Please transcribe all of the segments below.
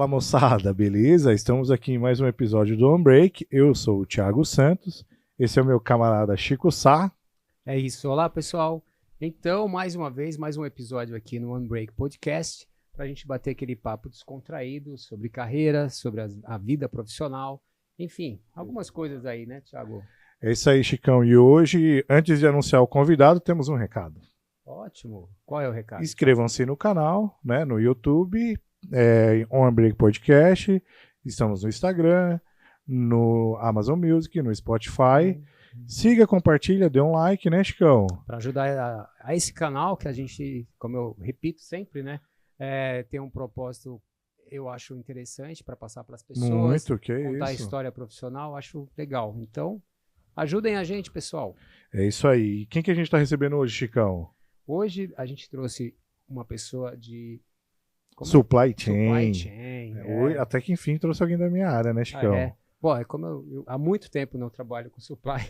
Fala moçada, beleza? Estamos aqui em mais um episódio do On Break. Eu sou o Thiago Santos, esse é o meu camarada Chico Sá. É isso, olá pessoal. Então, mais uma vez, mais um episódio aqui no On Break Podcast, para a gente bater aquele papo descontraído sobre carreira, sobre a vida profissional, enfim, algumas coisas aí, né, Thiago? É isso aí, Chicão. E hoje, antes de anunciar o convidado, temos um recado. Ótimo. Qual é o recado? Inscrevam-se no canal, né, no YouTube, On Break Podcast. Estamos no Instagram, no Amazon Music, no Spotify. Siga, compartilha, dê um like, né, Chicão? Para ajudar a esse canal que a gente, como eu repito sempre, né, tem um propósito, eu acho interessante para passar para as pessoas. Muito, que contar isso. a história profissional, acho legal. Então, ajudem a gente, pessoal. É isso aí. E quem que a gente está recebendo hoje, Chicão? Hoje a gente trouxe uma pessoa de Supply Chain. Supply Chain. Hoje, até que enfim trouxe alguém da minha área, né, Chicão? Bom, como eu há muito tempo não trabalho com supply,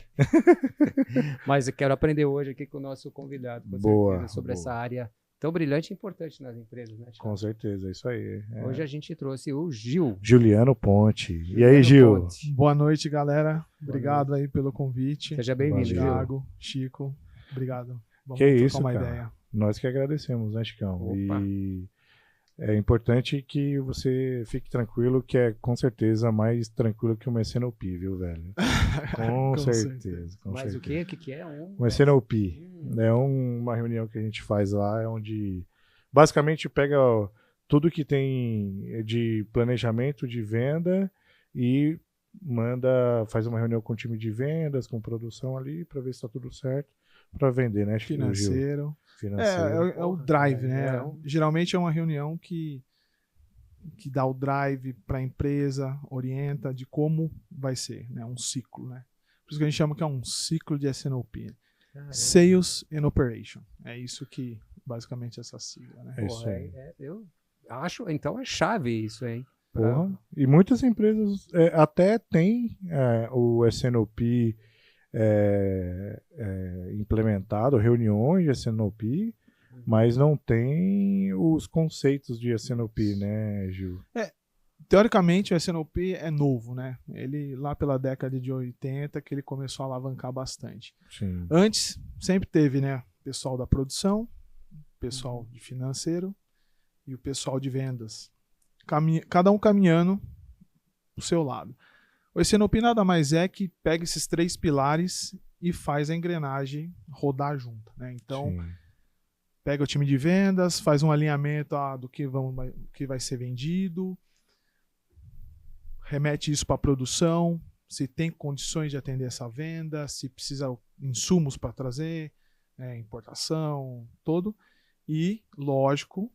mas eu quero aprender hoje aqui com o nosso convidado, com certeza, sobre essa área tão brilhante e importante nas empresas, né, Thiago? Com certeza, é isso aí. Hoje a gente trouxe o Gil. Juliano Ponte. E aí, Gil? Ponte. Boa noite, galera. Obrigado aí pelo convite. Seja bem-vindo, Gil. Thiago, Chico, obrigado. Vamos que trocar isso, uma cara. Ideia. Nós que agradecemos, né, Chicão? Opa. E é importante que você fique tranquilo, que é com certeza mais tranquilo que uma SNOP, viu, velho? Com certeza. Com Mas certeza. o que é um... Uma SNOP. É uma reunião que a gente faz lá, onde basicamente pega tudo que tem de planejamento de venda e faz uma reunião com o time de vendas, com produção ali, para ver se está tudo certo, para vender, né? Financeiro. Financeiro. É o drive, né? Geralmente é uma reunião que dá o drive para a empresa, orienta de como vai ser, né? Um ciclo, né? Por isso que a gente chama que é um ciclo de SNOP. Sales and Operation. É isso que, basicamente, essa sigla, né? É isso aí. Eu acho, então é chave isso, hein? Porra. E muitas empresas até têm o SNOP implementado, reuniões de SNOP, mas não tem os conceitos de SNOP, né, Gil? Teoricamente, o SNOP é novo, né? Ele, lá pela década de 80, que ele começou a alavancar bastante. Sim. Antes, sempre teve, né? Pessoal da produção, pessoal de financeiro e o pessoal de vendas. Cada um caminhando pro seu lado. O SNOP nada mais é que pega esses três pilares e faz a engrenagem rodar junto, né? Então, Sim. pega o time de vendas, faz um alinhamento do que vai ser vendido, remete isso para a produção, se tem condições de atender essa venda, se precisa insumos para trazer, importação, todo. E, lógico,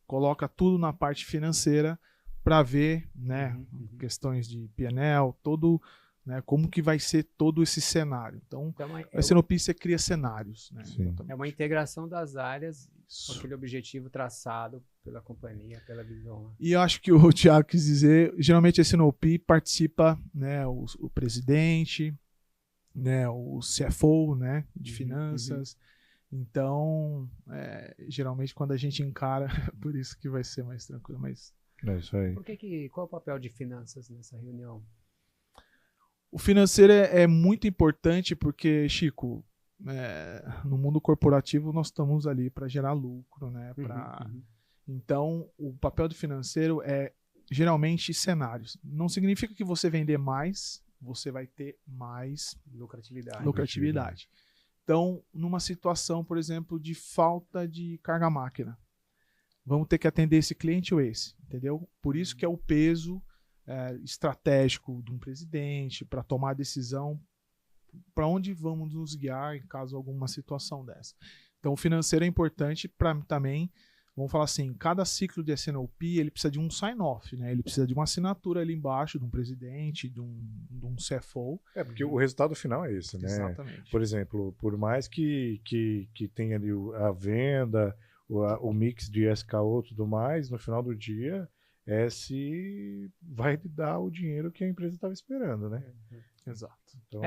coloca tudo na parte financeira para ver, né, questões de P&L, todo, né, como que vai ser todo esse cenário. Então a SNOP você cria cenários, né? É uma integração das áreas com aquele objetivo traçado pela companhia, pela visão. Né? E eu acho que o Thiago quis dizer, geralmente a SNOP participa, né, o presidente, né, o CFO, né, de finanças. Então, geralmente quando a gente encara, por isso que vai ser mais tranquilo, mas é isso aí. Qual é o papel de finanças nessa reunião? O financeiro é muito importante porque, Chico, no mundo corporativo nós estamos ali para gerar lucro, né? Então, o papel do financeiro é geralmente cenários. Não significa que você vender mais, você vai ter mais lucratividade. Então, numa situação, por exemplo, de falta de carga máquina, vamos ter que atender esse cliente ou esse, entendeu? Por isso que é o peso estratégico de um presidente para tomar a decisão para onde vamos nos guiar em caso alguma situação dessa. Então, o financeiro é importante para também, vamos falar assim, cada ciclo de SNOP ele precisa de um sign-off, né? Ele precisa de uma assinatura ali embaixo de um presidente, de um CFO. Porque o resultado final é esse, né? Exatamente. Por exemplo, por mais que tenha ali a venda, o mix de SKU e tudo mais, no final do dia se vai dar o dinheiro que a empresa estava esperando, né? Exato. Então,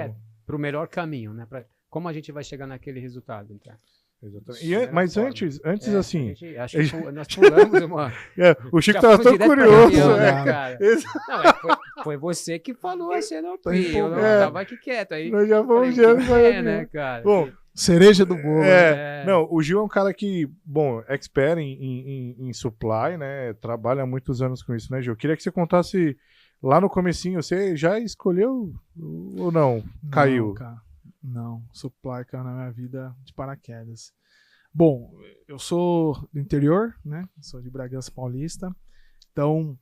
para o melhor caminho, né? Como a gente vai chegar naquele resultado, então? Exatamente. Isso era Mas foda. antes assim. Acho que nós pulamos uma. O Chico Já tava fui todo direto pra curioso. reunião, né? né, cara? Esse- Não, foi você que falou a cena Tô eu não empolgado. tava aqui quieto. Aí Nós já falei, vamos direto o que pra é, reunião. né, cara? Bom, Cereja do bolo. né? Não, o Gil é um cara que, bom, expert em supply, né? Trabalha há muitos anos com isso, né, Gil? Queria que você contasse lá no comecinho, você já escolheu ou não? Caiu? Não, cara. Não, supply caiu na minha vida de paraquedas. Bom, eu sou do interior, né? Sou de Bragança Paulista. Então,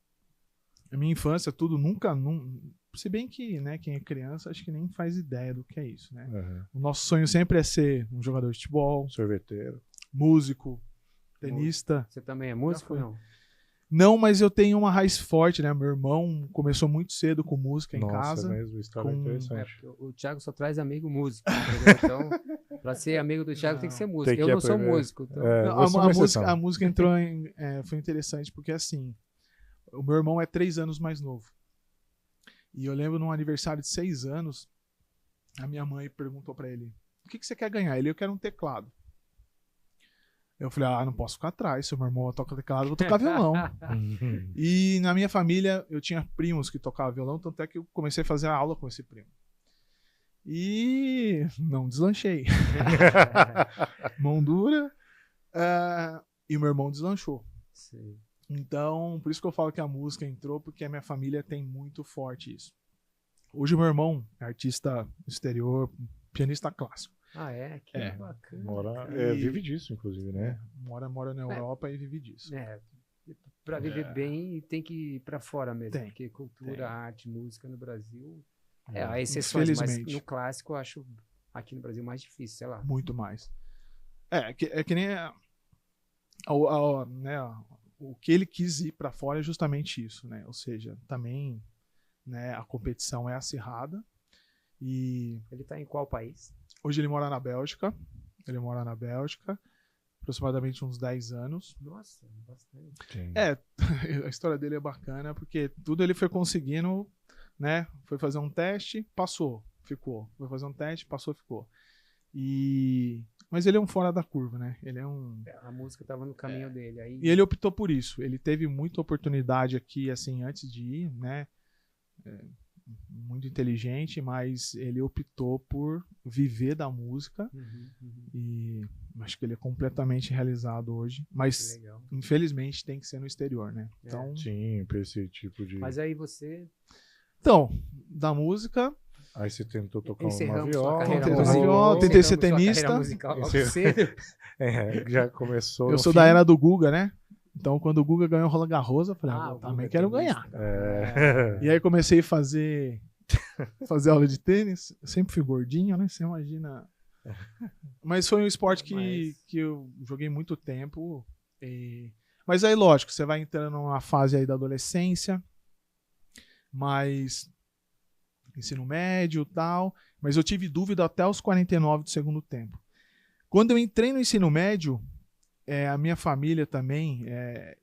a minha infância, tudo se bem que, né, quem é criança, acho que nem faz ideia do que é isso, né? Uhum. O nosso sonho sempre é ser um jogador de futebol, Sorveteiro. músico, tenista. Você também é músico foi. ou não? Não, mas eu tenho uma raiz forte, né? Meu irmão começou muito cedo com música em Nossa, casa. mesmo, história com- É, interessante. porque o Thiago só traz amigo músico, entendeu? Então, pra ser amigo do Thiago tem que ser músico. Tem que Eu não sou aprender. músico. Então... É, Não, eu sou uma exceção. a música entrou foi interessante porque assim, o meu irmão é 3 anos mais novo. E eu lembro num aniversário de 6 anos, a minha mãe perguntou pra ele: "O que você quer ganhar?" Eu quero um teclado. Eu falei: não posso ficar atrás. Se o meu irmão toca teclado, eu vou tocar violão. Uhum. E na minha família eu tinha primos que tocavam violão, tanto é que eu comecei a fazer a aula com esse primo. E não deslanchei. Mão dura. E o meu irmão deslanchou. Sim. Então, por isso que eu falo que a música entrou, porque a minha família tem muito forte isso. Hoje o meu irmão é artista exterior, pianista clássico. Ah, é? Que É. bacana. Vive disso, inclusive, né? Mora na Europa e vive disso. É, pra viver bem tem que ir pra fora mesmo. Tem. Porque cultura, Tem. arte, música no Brasil. Há exceções, mas Infelizmente. no clássico eu acho aqui no Brasil mais difícil, sei lá. Muito mais. É que nem né, o que ele quis ir para fora é justamente isso, né? Ou seja, também, né, a competição é acirrada e Ele tá em qual país? hoje ele mora na Bélgica. Aproximadamente uns 10 anos. Nossa, bastante. Sim. A história dele é bacana porque tudo ele foi conseguindo, né? Foi fazer um teste, passou, ficou. Foi fazer um teste, passou, ficou. Mas ele é um fora da curva, né? Ele é um... A música tava no caminho dele. Aí... E ele optou por isso. Ele teve muita oportunidade aqui, assim, antes de ir, né? Muito inteligente, mas ele optou por viver da música e acho que ele é completamente realizado hoje. Mas, Legal. infelizmente, tem que ser no exterior, né? É. Então, Sim, pra esse tipo de. Mas aí você da música, Aí você tentou tocar uma encerramos sua viola. carreira tentei musical. viola, tentei ser Encerramos sua tenista. carreira musical logo Esse- cedo. Já começou. eu no sou fim. da era do Guga, né? Então, quando o Guga ganhou o Roland Garros, eu falei, o eu também Guga quero tenista. ganhar. É. E aí comecei a fazer aula de tênis. Eu sempre fui gordinho, né? Você imagina. Mas foi um esporte que eu joguei muito tempo. Mas aí, lógico, você vai entrando numa fase aí da adolescência, mais ensino médio e tal. Mas eu tive dúvida até os 49 do segundo tempo. Quando eu entrei no ensino médio, a minha família também,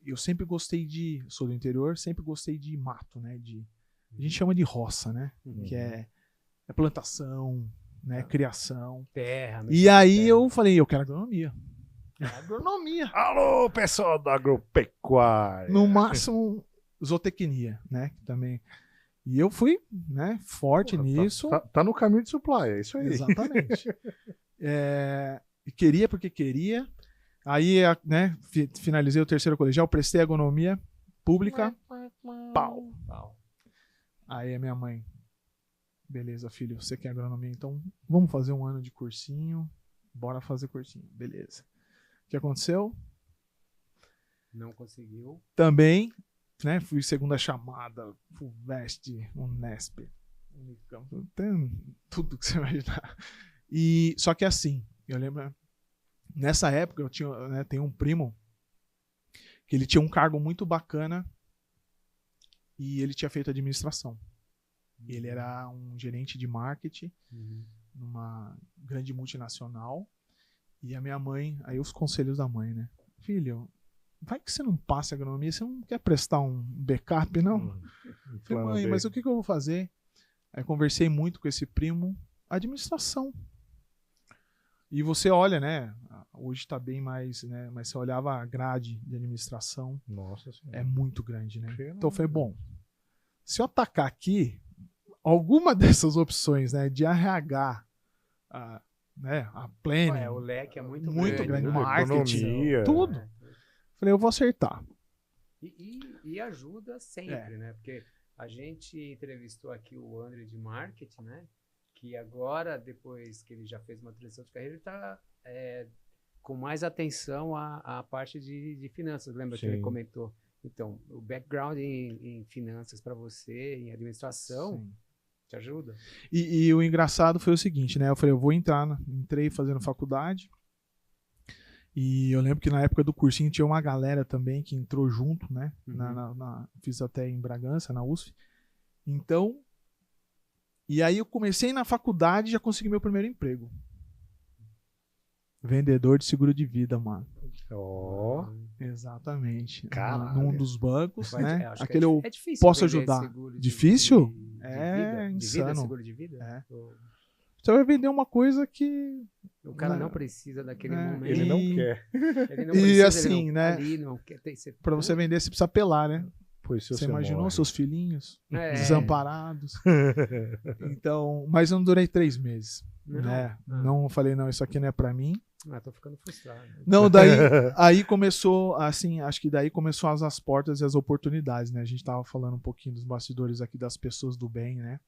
eu sempre gostei sou do interior, sempre gostei de mato, né? A gente chama de roça, né? Que é plantação, né? Criação. Terra. E aí eu falei, eu quero agronomia. Agronomia. Alô, pessoal da agropecuária. No máximo, zootecnia, né? Também. E eu fui, né? Forte nisso. Tá no caminho de supply, é isso aí. Exatamente. E queria porque queria. Aí, né? Finalizei o terceiro colegial, prestei agronomia pública. Pau. Aí a minha mãe, beleza, filho, você quer agronomia, então vamos fazer um ano de cursinho, bora fazer cursinho, beleza. O que aconteceu? Não conseguiu. Também, né, fui segunda chamada, FUVEST, Unesp, Unicamp, tem tudo que você imaginar. E, só que assim, eu lembro, nessa época eu tinha, né, tem um primo que ele tinha um cargo muito bacana e ele tinha feito administração. Ele era um gerente de marketing numa grande multinacional. E a minha mãe, aí os conselhos da mãe, né? Filho, vai que você não passa agronomia, você não quer prestar um backup, não? Falei, mãe, mas o que eu vou fazer? Aí conversei muito com esse primo, administração. E você olha, né? Hoje está bem mais, né? Mas você olhava a grade de administração, Nossa senhora. é muito grande, né? Pelo Então eu falei, bom, se eu atacar aqui, alguma dessas opções, né? De RH, a planning, O leque é muito grande, grande, né? marketing, economia. tudo. Falei, eu vou acertar. E ajuda sempre, né? Porque a gente entrevistou aqui o André de marketing, né? Que agora, depois que ele já fez uma transição de carreira, ele está com mais atenção à parte de finanças. Lembra que ele comentou? Então, o background em finanças para você, em administração, Sim. te ajuda. E o engraçado foi o seguinte, né? Eu falei, eu vou entrei fazendo faculdade. E eu lembro que na época do cursinho tinha uma galera também que entrou junto, né? Fiz até em Bragança, na USF. Então, e aí eu comecei na faculdade e já consegui meu primeiro emprego. Vendedor de seguro de vida, mano. Ó. Exatamente. Caralho. Num dos bancos, né? Aquele é difícil posso vender ajudar. seguro Difícil? De Insano. vida, seguro de vida? É. Você vai vender uma coisa que o cara não precisa daquele momento. Ele não quer. Ele não E precisa, assim, ele não, né? Ali não quer ter, Pra você vender, você precisa apelar, né? Pois se Você imaginou morre. seus filhinhos É. desamparados? Então, mas eu não durei 3 meses. Não? Né? Não falei, não, isso aqui não é pra mim. Tô ficando frustrado. Não, daí aí começou, assim, acho que daí começou as portas e as oportunidades, né? A gente tava falando um pouquinho dos bastidores aqui das pessoas do bem, né?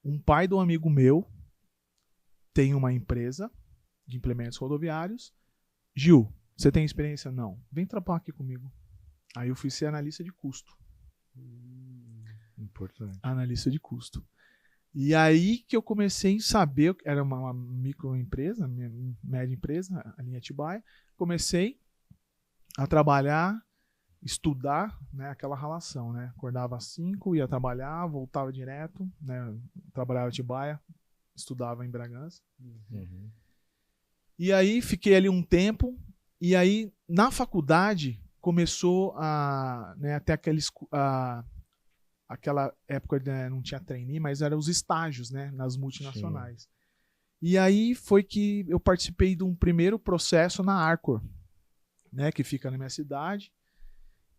Um pai de um amigo meu tem uma empresa de implementos rodoviários. Gil, você tem experiência? Não. Vem trabalhar aqui comigo. Aí eu fui ser analista de custo. Importante. Analista de custo. E aí que eu comecei a saber, era uma microempresa, média empresa, a linha Atibaia. Comecei a trabalhar, estudar, né, aquela relação, né? Acordava às 5, ia trabalhar, voltava direto, né? Trabalhava em Atibaia, estudava em Bragança. E aí fiquei ali um tempo, e aí na faculdade começou a, né, até aquela época, né, não tinha trainee, mas eram os estágios, né, nas multinacionais. Sim. E aí foi que eu participei de um primeiro processo na Arcor, né, que fica na minha cidade,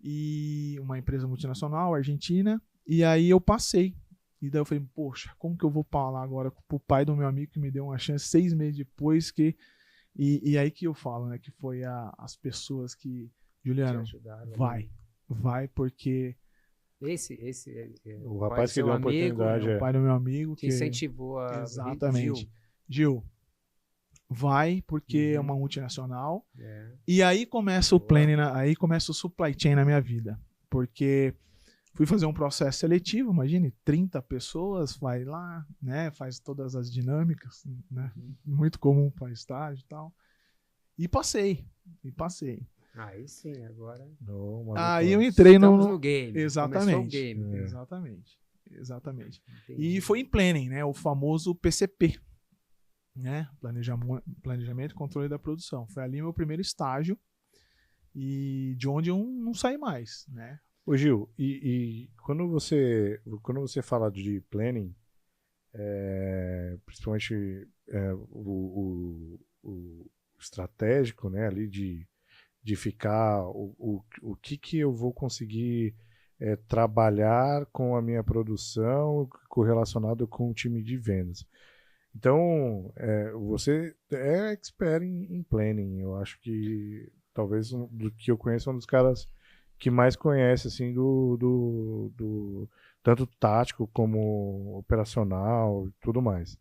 e uma empresa multinacional, argentina, e aí eu passei. E daí eu falei, poxa, como que eu vou falar agora pro pai do meu amigo que me deu uma chance 6 meses depois que... E aí que eu falo, né, que foi as pessoas que... Juliano, vai, porque... o rapaz que deu a oportunidade o pai do meu amigo que incentivou a exatamente. Gil, vai porque é uma multinacional. E aí começa o planning, aí começa o supply chain na minha vida, porque fui fazer um processo seletivo, imagine, 30 pessoas, vai lá, né, faz todas as dinâmicas, né, muito comum para estágio e tal, e passei. Aí sim, agora. Aí eu entrei no game. Exatamente. O game. Exatamente. Entendi. E foi em planning, né? O famoso PCP, né? Planejamento e Controle da Produção. Foi ali meu primeiro estágio e de onde eu não saí mais, né? Ô Gil, e quando você fala de planning, principalmente o estratégico, né? Ali de ficar o que eu vou conseguir trabalhar com a minha produção correlacionado com o time de vendas. Então, você é expert em planning. Eu acho que talvez do que eu conheço é um dos caras que mais conhece assim do tanto tático como operacional e tudo mais.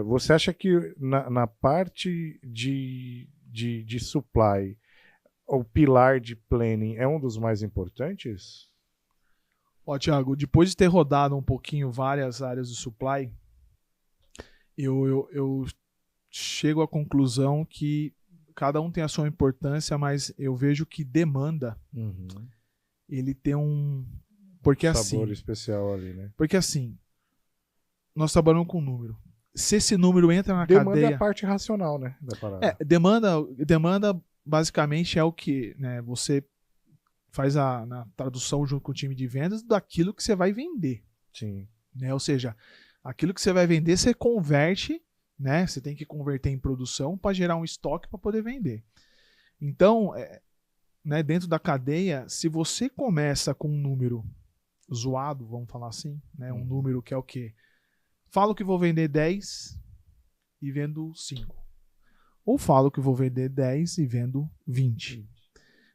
Você acha que na parte de supply, o pilar de planning é um dos mais importantes? Ó, Thiago, depois de ter rodado um pouquinho várias áreas de supply, eu chego à conclusão que cada um tem a sua importância, mas eu vejo que demanda, ele tem porque sabor assim, especial ali, né? Porque assim, nós trabalhamos com número. Se esse número entra na demanda cadeia... é a parte racional, né, da parada. Demanda basicamente é o que, né, você faz na tradução junto com o time de vendas daquilo que você vai vender. Sim. Né? Ou seja, aquilo que você vai vender, você converte, né? Você tem que converter em produção para gerar um estoque para poder vender. Então, né, dentro da cadeia, se você começa com um número zoado, vamos falar assim, né, um número que é o quê? Falo que vou vender 10 e vendo 5. Ou falo que vou vender 10 e vendo 20.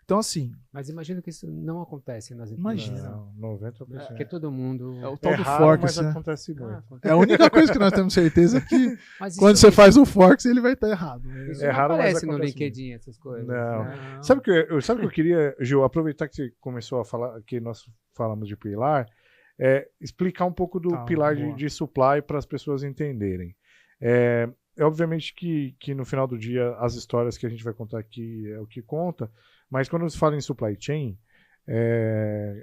Então, assim... Mas imagino que isso não acontece nas empresas. Imagina. Não, 90%. Porque todo mundo... É o tal do raro, Forex, mas né? acontece muito. É a única coisa que nós temos certeza é que Mas quando isso- você faz o Forex, ele vai estar errado. Né? Isso É não raro, mas aparece no acontece LinkedIn, essas coisas. Não. né? Sabe o que eu queria, Gil, aproveitar que você começou a falar, que nós falamos de pilar, explicar um pouco do Tá, pilar boa. de supply para as pessoas entenderem. É obviamente que no final do dia as histórias que a gente vai contar aqui é o que conta, mas quando se fala em supply chain,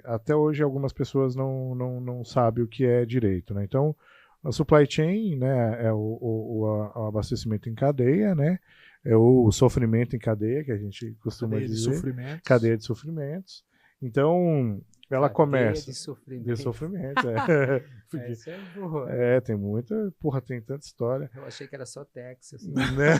até hoje algumas pessoas não sabem o que é direito, né? Então, a supply chain, né, é o abastecimento em cadeia, né? É o sofrimento em cadeia, que a gente costuma Cadeia de dizer. sofrimentos. Cadeia de sofrimentos. Então, ela Cadeia começa... de sofrimento. De sofrimento, Porque, Essa é boa. tem muita... Porra, tem tanta história. Eu achei que era só Texas. Né?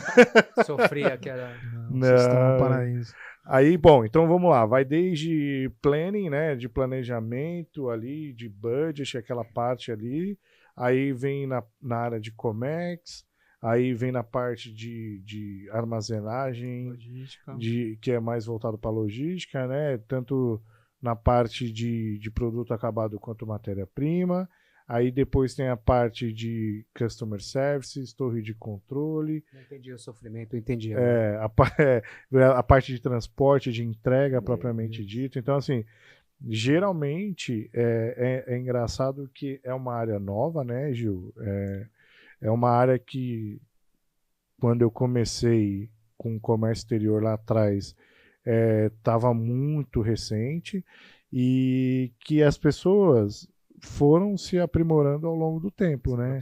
Sofria aquela... Não, vocês estão no paraíso. Aí, bom, então vamos lá. Vai desde planning, né? De planejamento ali, de budget, aquela parte ali. Aí vem na área de Comex. Aí vem na parte de armazenagem, Logística. que é mais voltado para logística, né? Tanto na parte de produto acabado quanto matéria-prima. Aí depois tem a parte de customer services, torre de controle. Não entendi o sofrimento, eu entendi. A parte de transporte, de entrega propriamente dito. Então, assim, geralmente é engraçado que é uma área nova, né, Gil? É uma área que, quando eu comecei com o comércio exterior lá atrás, estava muito recente e que as pessoas foram se aprimorando ao longo do tempo, né?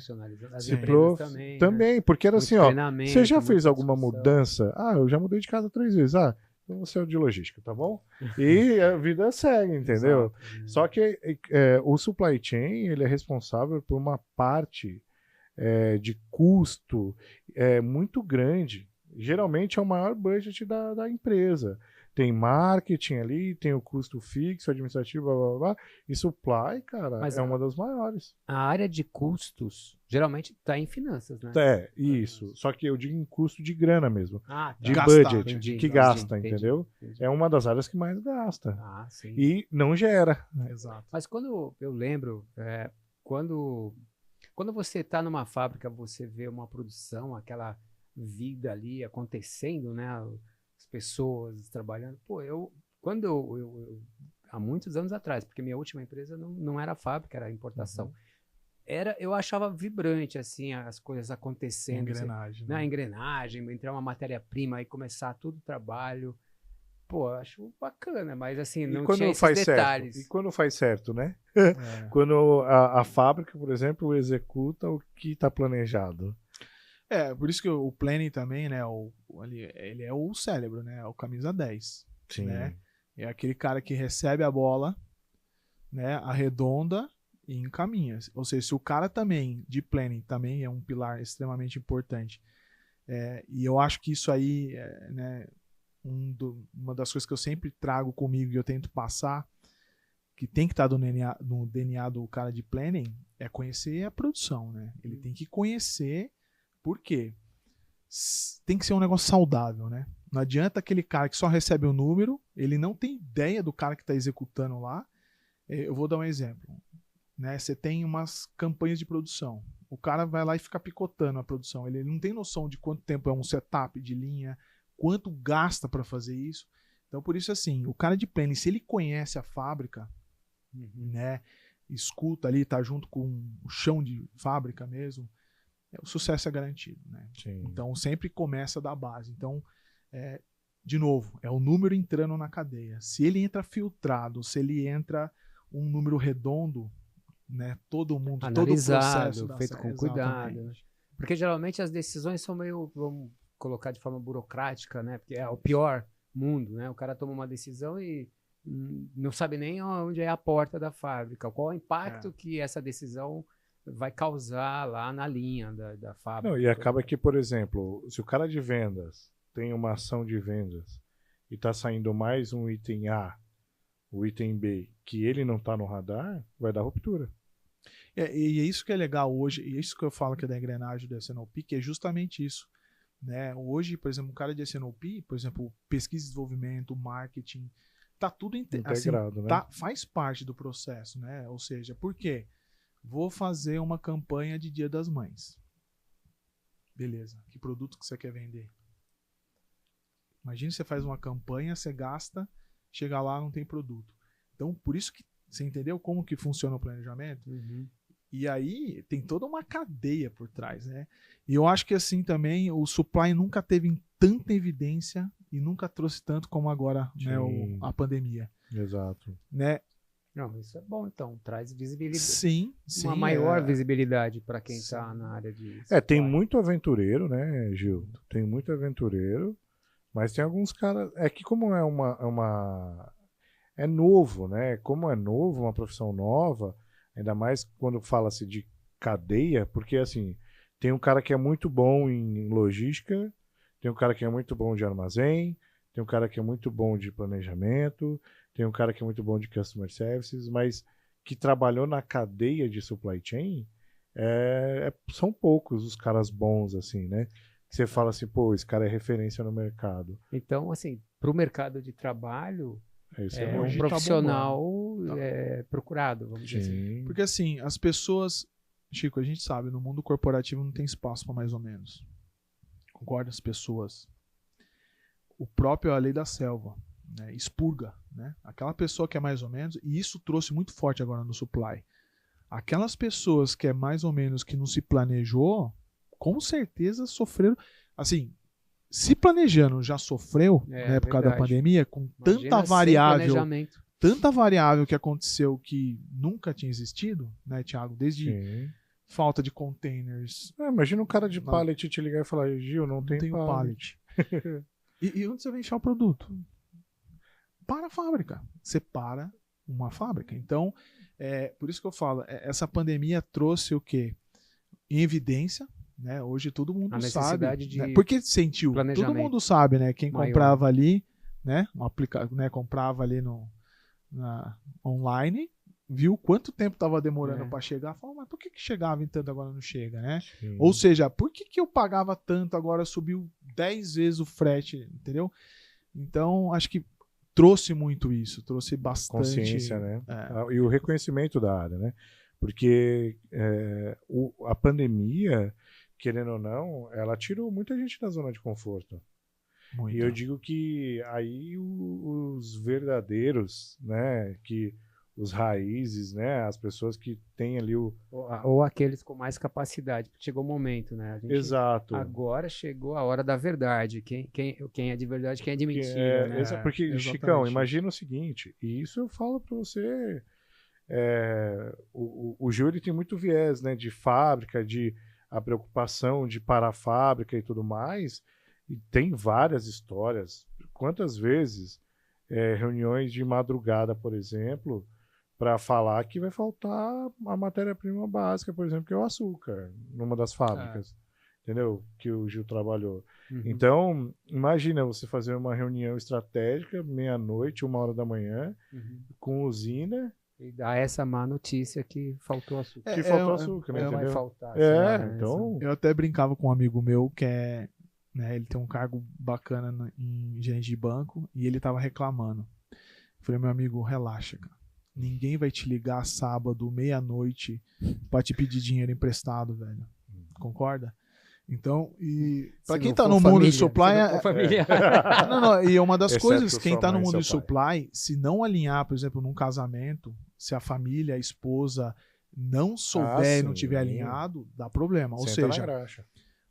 As Sim. empresas também. Também, porque era Muito assim, ó, treinamento, você já muita fez alguma discussão. mudança? Ah, eu já mudei de casa 3 vezes. Ah, então você é o de logística, tá bom? E a vida segue, entendeu? Exato. Só que o supply chain, ele é responsável por uma parte de custo muito grande. Geralmente é o maior budget da empresa. Tem marketing ali, tem o custo fixo, administrativo, blá, blá, blá. E supply, cara, Mas é uma das maiores. A área de custos geralmente está em finanças, né? Isso. Só que eu digo em custo de grana mesmo. Ah, tá. De Gastar. budget, Entendi, de que entendi, gasta, entendi, entendeu? entendi. É uma das áreas que mais gasta. Ah, sim. E não gera. Exato. Mas quando eu lembro, quando você está numa fábrica, você vê uma produção, aquela vida ali acontecendo, né? As pessoas trabalhando. Pô, quando eu há muitos anos atrás, porque minha última empresa não era fábrica, era importação. Eu achava vibrante, assim, as coisas acontecendo. Engrenagem. Né? A engrenagem, entrar uma matéria-prima e começar tudo o trabalho. Pô, eu acho bacana, mas assim, não tinha esses detalhes. Certo? E quando faz certo, né? É. Quando a fábrica, por exemplo, executa o que está planejado. Por isso que o planning também, né? Ele é o cérebro, né? É o camisa 10. Sim. Né? É aquele cara que recebe a bola, né? Arredonda e encaminha. Ou seja, se o cara também, de planning, também é um pilar extremamente importante. E eu acho que isso aí, né? Uma das coisas que eu sempre trago comigo e eu tento passar, que tem que estar no DNA do cara de planning, é conhecer a produção, né? Ele tem que conhecer. Por quê? Tem que ser um negócio saudável, né? Não adianta aquele cara que só recebe o número, ele não tem ideia do cara que está executando lá. Eu vou dar um exemplo. Né? Você tem umas campanhas de produção. O cara vai lá e fica picotando a produção. Ele não tem noção de quanto tempo é um setup de linha, quanto gasta para fazer isso. Então, por isso, assim, o cara de planning, se ele conhece a fábrica, né? Escuta ali, tá junto com o chão de fábrica mesmo, o sucesso é garantido, né? Sim. Então sempre começa da base. Então, de novo, é o número entrando na cadeia. Se ele entra filtrado, se ele entra um número redondo, né? Todo mundo, analisado, todo o processo feito com cuidado. Porque geralmente as decisões são meio, vamos colocar de forma burocrática, né? Porque é o pior mundo, né? O cara toma uma decisão e não sabe nem onde é a porta da fábrica, qual o impacto que essa decisão vai causar lá na linha da fábrica. Não, e acaba que, por exemplo, se o cara de vendas tem uma ação de vendas e está saindo mais um item A, o item B, que ele não está no radar, vai dar ruptura. E é isso que é legal hoje, e é isso que eu falo que é da engrenagem do S&OP, que é justamente isso. Né? Hoje, por exemplo, um cara de S&OP, por exemplo, pesquisa e desenvolvimento, marketing, tá tudo integrado, né? Faz parte do processo, né? Ou seja, por quê? Vou fazer uma campanha de Dia das Mães. Beleza. Que produto que você quer vender? Imagina você faz uma campanha, você gasta, chega lá, não tem produto. Então, por isso que você entendeu como que funciona o planejamento? Uhum. E aí tem toda uma cadeia por trás, né? E eu acho que assim também o supply nunca teve em tanta evidência e nunca trouxe tanto como agora, né, a pandemia. Exato. Né? Não, isso é bom, então. Traz visibilidade. Sim. Uma maior visibilidade para quem está na área de supply. Tem muito aventureiro, né, Gil? Tem muito aventureiro, mas tem alguns caras... É que como é é novo, né? Como é novo, uma profissão nova, ainda mais quando fala-se de cadeia, porque assim, tem um cara que é muito bom em logística, tem um cara que é muito bom de armazém, tem um cara que é muito bom de planejamento, tem um cara que é muito bom de customer services, mas que trabalhou na cadeia de supply chain, são poucos os caras bons, assim, né? Que você fala assim, pô, esse cara é referência no mercado. Então, assim, para o mercado de trabalho, é um Hoje profissional tá procurado, vamos dizer assim. Porque assim, as pessoas, Chico, a gente sabe, no mundo corporativo não tem espaço para mais ou menos. Concorda? As pessoas. O próprio a lei da selva, né, expurga, né? Aquela pessoa que é mais ou menos, e isso trouxe muito forte agora no supply. Aquelas pessoas que é mais ou menos que não se planejou, com certeza sofreram, assim, se planejando já sofreu, né, por causa da pandemia, com tanta variável que aconteceu que nunca tinha existido, né, Thiago? Desde falta de containers. Imagina um cara de pallet te ligar e falar, Gil, não tem pallet. E onde você vai encher o produto? Para a fábrica. Você para uma fábrica. Então, por isso que eu falo, essa pandemia trouxe o quê? Em evidência, né? Hoje todo mundo sabe. De né? Porque sentiu. Todo mundo sabe, né? Quem comprava ali, né? Comprava ali online, viu quanto tempo estava demorando para chegar, falou, mas por que chegava em tanto agora não chega, né? Sim. Ou seja, por que eu pagava tanto agora subiu 10 vezes o frete, entendeu? Então, acho que trouxe muito isso, trouxe bastante consciência, né? E o reconhecimento da área, né? Porque a pandemia, querendo ou não, ela tirou muita gente da zona de conforto. Muito. E eu digo que aí os verdadeiros, né, que os raízes, né, as pessoas que têm ali ou aqueles com mais capacidade, porque chegou o momento, né? Exato. Agora chegou a hora da verdade, quem é de verdade, quem é de mentira, né? Porque, exatamente. Chicão, imagina o seguinte, e isso eu falo para você, o Gil, ele tem muito viés, né, de fábrica, a preocupação de parar a fábrica e tudo mais, e tem várias histórias. Quantas vezes reuniões de madrugada, por exemplo, para falar que vai faltar a matéria-prima básica, por exemplo, que é o açúcar, numa das fábricas, entendeu? Que o Gil trabalhou. Uhum. Então, imagina você fazer uma reunião estratégica, meia-noite, 1h da manhã, com usina, e dar essa má notícia que faltou açúcar. Que faltou açúcar, né? Vai faltar. Então... Eu até brincava com um amigo meu que né, ele tem um cargo bacana em gerente de banco e ele tava reclamando. Eu falei, meu amigo, relaxa, cara. Ninguém vai te ligar sábado, meia-noite, pra te pedir dinheiro emprestado, velho. Concorda? Então, e pra quem tá no mundo de supply... e uma das coisas, quem tá no mundo de supply, se não alinhar, por exemplo, num casamento, se a família, a esposa não souber e não tiver alinhado, dá problema. Ou seja,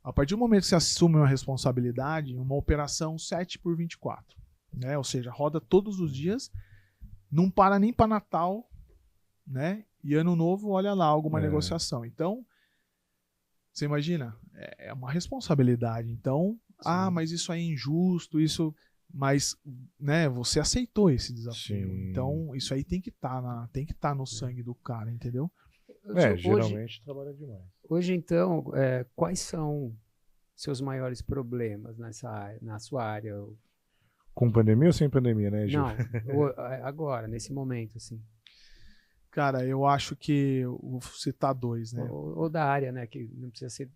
a partir do momento que você assume uma responsabilidade, uma operação 7x24, né? Ou seja, roda todos os dias, não para nem para Natal, né? E Ano Novo, olha lá, alguma negociação. Então, você imagina, é uma responsabilidade. Então, mas isso é injusto, mas, né, você aceitou esse desafio. Sim. Então, isso aí tem que estar no sangue do cara, entendeu? Geralmente trabalha demais. Hoje, então, quais são seus maiores problemas na sua área? Com pandemia ou sem pandemia, né, Gil? Não, agora, nesse momento, assim. Cara, eu acho que eu vou citar dois, né? Ou da área, né? Que não precisa ser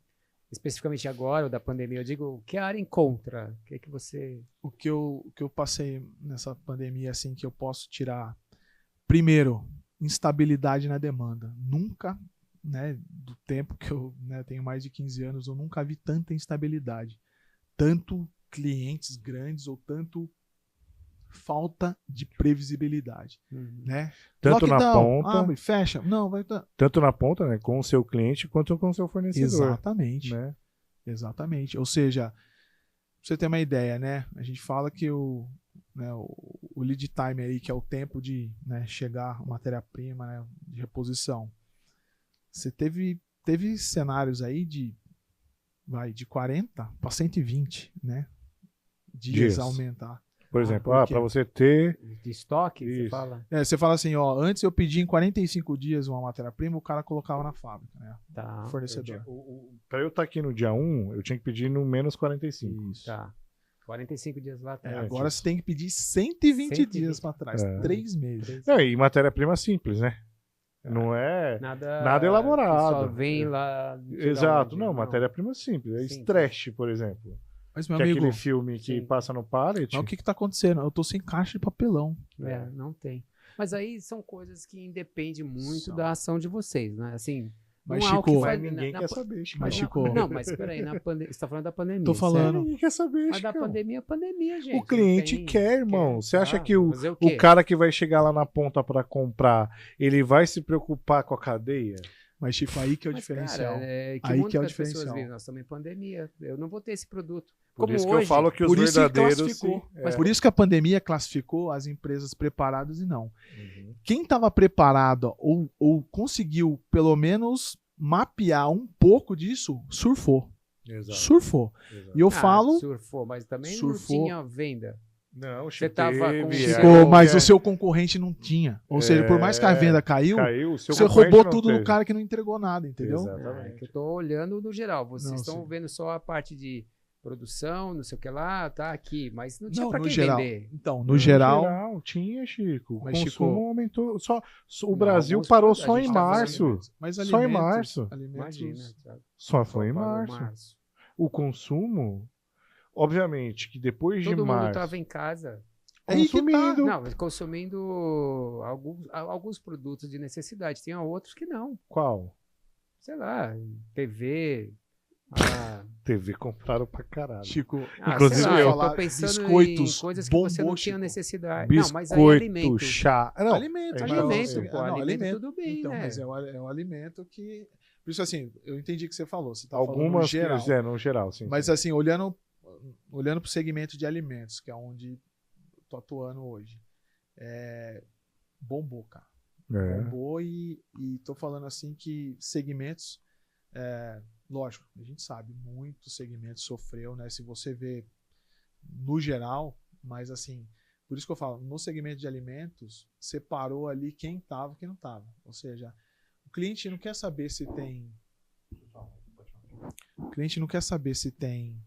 especificamente agora, ou da pandemia. Eu digo, o que a área encontra? O que é que você... O que eu passei nessa pandemia, assim, que eu posso tirar... Primeiro, instabilidade na demanda. Nunca, né, do tempo que eu tenho mais de 15 anos, eu nunca vi tanta instabilidade. Tanto clientes grandes ou tanto falta de previsibilidade, né? Tanto Lockdown, na ponta, abre, fecha, não vai tanto na ponta, né, com o seu cliente quanto com o seu fornecedor. Exatamente, né? Exatamente. Ou seja, pra você ter uma ideia, né? A gente fala que o lead time aí, que é o tempo de, né, chegar a matéria-prima, né, de reposição. Você teve cenários aí de 40 para 120, né? Dias a aumentar. Por exemplo, porque... para você ter... De estoque, Isso. você fala? Você fala assim, ó, antes eu pedi em 45 dias uma matéria-prima, o cara colocava na fábrica, né? Tá. Fornecedor. Para eu estar aqui no dia 1, eu tinha que pedir no menos 45. Isso. Tá. 45 dias lá atrás. Agora você tem que pedir 120 dias para trás, 3 meses. Não, e matéria-prima simples, né? Não é nada elaborado. Só vem lá. Exato, não, matéria-prima simples. É stretch, por exemplo. Mas, meu que amigo, é aquele filme que passa no pallet. Mas o que tá acontecendo? Eu tô sem caixa de papelão. Não tem. Mas aí são coisas que independem muito da ação de vocês, né? Assim, mas, não Chico, ninguém quer saber, Chico. Mas, Chico... Não, mas peraí, você tá falando da pandemia. Tô falando. Ninguém quer saber, Mas da pandemia, gente. O cliente quer, irmão. Você acha que o quê? cara que vai chegar lá na ponta para comprar, ele vai se preocupar com a cadeia? Mas, Chico, aí que é o diferencial. Cara, aí que é o diferencial. Nós estamos em pandemia. Eu não vou ter esse produto. Por isso que eu falo que os verdadeiros... Mas por isso que a pandemia classificou as empresas preparadas e não. Quem estava preparado ou conseguiu, pelo menos, mapear um pouco disso, surfou. Exato. Surfou. Exato. E eu falo... Surfou, mas também não tinha venda. Não, você tava com Chico, mas o seu concorrente não tinha. Ou seja, por mais que a venda caiu você roubou tudo do cara que não entregou nada, entendeu? Exatamente. Que eu tô olhando no geral. Vocês estão vendo só a parte de produção, não sei o que lá, tá aqui, mas não tinha pra quem vender. Então, no geral tinha, Chico. Mas, o consumo aumentou. O Não, Brasil parou a só em gente tá março. Mas só em março. Imagina. Só foi em março. O consumo, obviamente, que depois de março... Todo mundo tava em casa. Consumindo. Não, mas consumindo alguns produtos de necessidade. Tinha outros que não. Qual? Sei lá, TV... TV compraram pra caralho. Chico, inclusive eu tô pensando biscoitos, em coisas que você não tinha necessidade. Biscoito, não, mas aí alimento. Chá. Não, alimento, alimento tudo bem, então, né? Mas é um alimento que... Por isso, assim, eu entendi o que você falou. Você tá algumas falando no geral, sim. Mas, assim, olhando pro segmento de alimentos, que é onde eu tô atuando hoje, bombou, cara. Bombou e tô falando, assim, que segmentos... lógico, a gente sabe, muitos segmentos sofreu, né? Se você vê no geral, mas assim, por isso que eu falo, no segmento de alimentos, separou ali quem estava e quem não estava. Ou seja, o cliente não quer saber se tem... O cliente não quer saber se tem...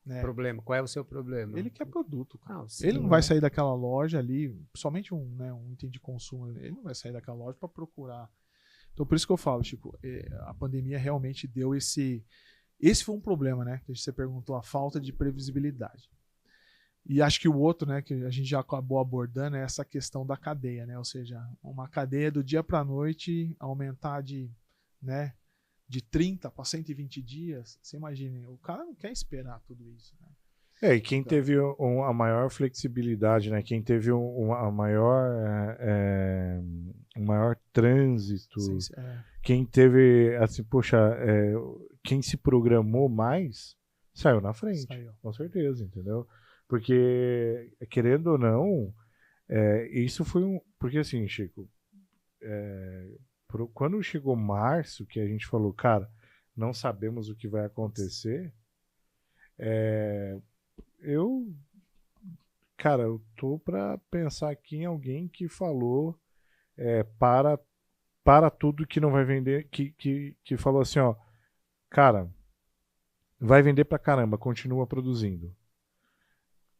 Né? Problema. Qual é o seu problema? Ele quer produto, cara. Não, sim, ele não vai sair daquela loja ali, somente um item de consumo, ele não vai sair daquela loja para procurar. Então, por isso que eu falo, Chico, a pandemia realmente deu esse foi um problema, né? Que você perguntou, a falta de previsibilidade. E acho que o outro, né, que a gente já acabou abordando, é essa questão da cadeia, né? Ou seja, uma cadeia do dia para a noite aumentar de 30 para 120 dias. Você imagina, o cara não quer esperar tudo isso, né? E quem teve a maior flexibilidade, né? Quem teve um maior trânsito, quem teve, assim, poxa, quem se programou mais, saiu na frente, com certeza, entendeu? Porque, querendo ou não, isso foi porque assim, Chico, quando chegou março, que a gente falou, cara, não sabemos o que vai acontecer, eu tô para pensar aqui em alguém que falou para para tudo que não vai vender, que falou assim, ó, cara, vai vender pra caramba, continua produzindo.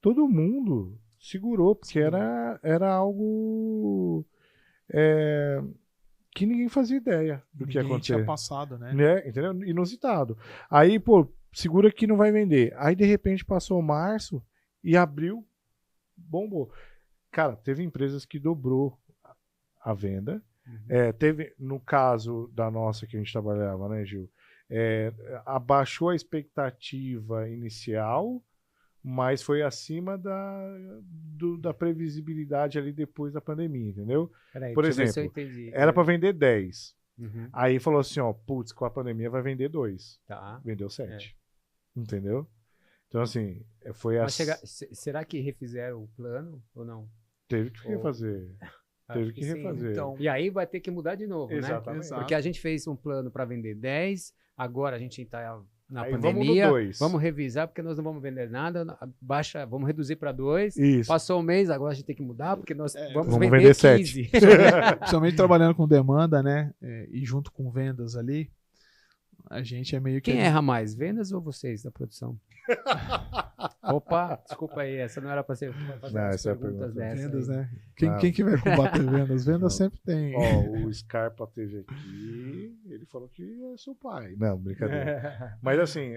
Todo mundo segurou, porque era algo que ninguém fazia ideia do que ia acontecer. Tinha passado, né? Entendeu? Inusitado. Aí, pô, segura que não vai vender. Aí, de repente, passou março e abril, bombou. Cara, teve empresas que dobrou a venda. Teve, no caso da nossa que a gente trabalhava, né, Gil? Abaixou a expectativa inicial, mas foi acima da previsibilidade ali depois da pandemia, entendeu? Peraí, por deixa eu ver se eu exemplo, entendi. era para vender 10. Uhum. Aí falou assim, ó, putz, com a pandemia vai vender 2. Tá. Vendeu 7. Entendeu? Então, assim, foi Mas será que refizeram o plano ou não? Teve que refazer. Teve que sim, refazer. Então, E aí vai ter que mudar de novo, Exatamente. né? Porque a gente fez um plano para vender 10, agora a gente está na aí pandemia, vamos no 2. vamos revisar porque nós não vamos vender nada, vamos reduzir para 2. Isso. Passou um mês, agora a gente tem que mudar porque nós vamos vamos vender 7. 15. Principalmente trabalhando com demanda, né? E junto com vendas ali, a gente é meio que... Quem erra mais, vendas ou vocês da produção? Opa, desculpa aí, essa não era para ser fazer Não, as essa é a perguntas pergunta. dessa. Vendas, aí. né? Ah. Quem que vai combater vendas? Vendas Não. sempre tem. Ó, o Scarpa teve aqui, ele falou que é seu pai. Não, brincadeira. Mas assim,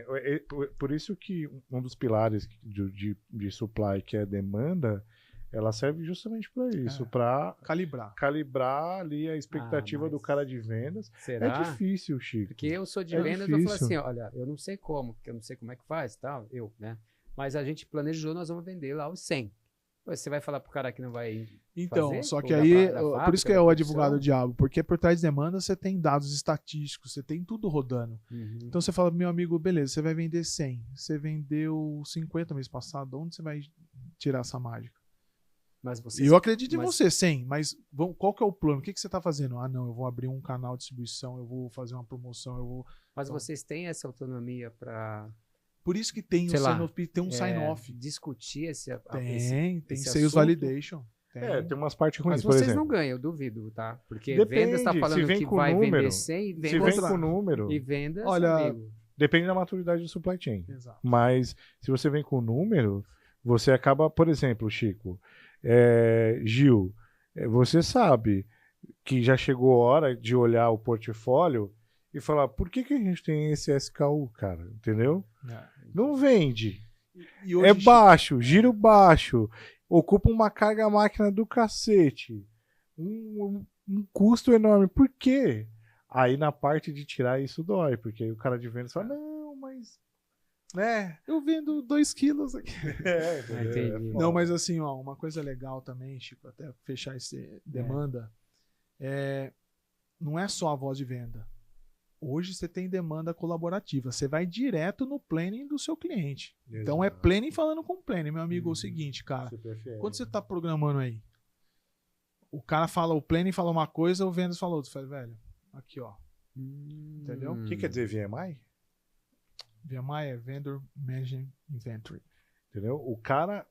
por isso que um dos pilares de supply, que é a demanda, ela serve justamente para isso, para calibrar ali a expectativa do cara de vendas. Será? É difícil, Chico. Porque eu sou de É vendas, difícil. eu falo assim, olha, eu não sei como, porque eu não sei como é que faz, tal, né? Mas a gente planejou, nós vamos vender lá os 100. Você vai falar pro cara que não vai Então, fazer? só que Ou aí, da por fábrica, isso que é da o produção? advogado diabo, porque por trás de demanda você tem dados estatísticos, você tem tudo rodando. Uhum. Então você fala, meu amigo, beleza, você vai vender 100, você vendeu 50 mês passado, onde você vai tirar essa mágica? Mas vocês, Eu acredito em mas- você, 100, mas qual que é o plano? O que você está fazendo? Ah, não, eu vou abrir um canal de distribuição, eu vou fazer uma promoção, eu vou... mas vocês têm essa autonomia para Por isso que tem Sei o lá, sign-off, tem um sign-off. discutir esse Tem esse sales assunto? validation. Tem umas partes ruins, Mas por vocês exemplo. não ganham, eu duvido, tá? Porque Depende, vendas está se falando vem que com vai número, vender 100 e Se vendas, vem com número, e vendas, Olha, amigo. depende da maturidade do supply chain. Exato. Mas se você vem com número, você acaba, por exemplo, Chico, Gil, você sabe que já chegou a hora de olhar o portfólio e falar, por que a gente tem esse SKU, cara? Entendeu? Não vende. E hoje, É baixo, giro baixo, ocupa uma carga máquina do cacete, um custo enorme. Por quê? Aí na parte de tirar isso dói, porque aí o cara de vendas fala, não, mas... né? eu vendo 2 quilos aqui. Entendi. Não, mas assim, ó, uma coisa legal também, Chico, até fechar esse demanda, não é só a voz de venda. Hoje você tem demanda colaborativa. Você vai direto no planning do seu cliente. Então é planning falando com planning. Meu amigo, é o seguinte, cara. Quando você está programando aí, o cara fala, o planning fala uma coisa, o vendas fala outra. Fala, velho, aqui ó. Entendeu? O que quer dizer VMI? VMI é Vendor Management Inventory. Entendeu? O cara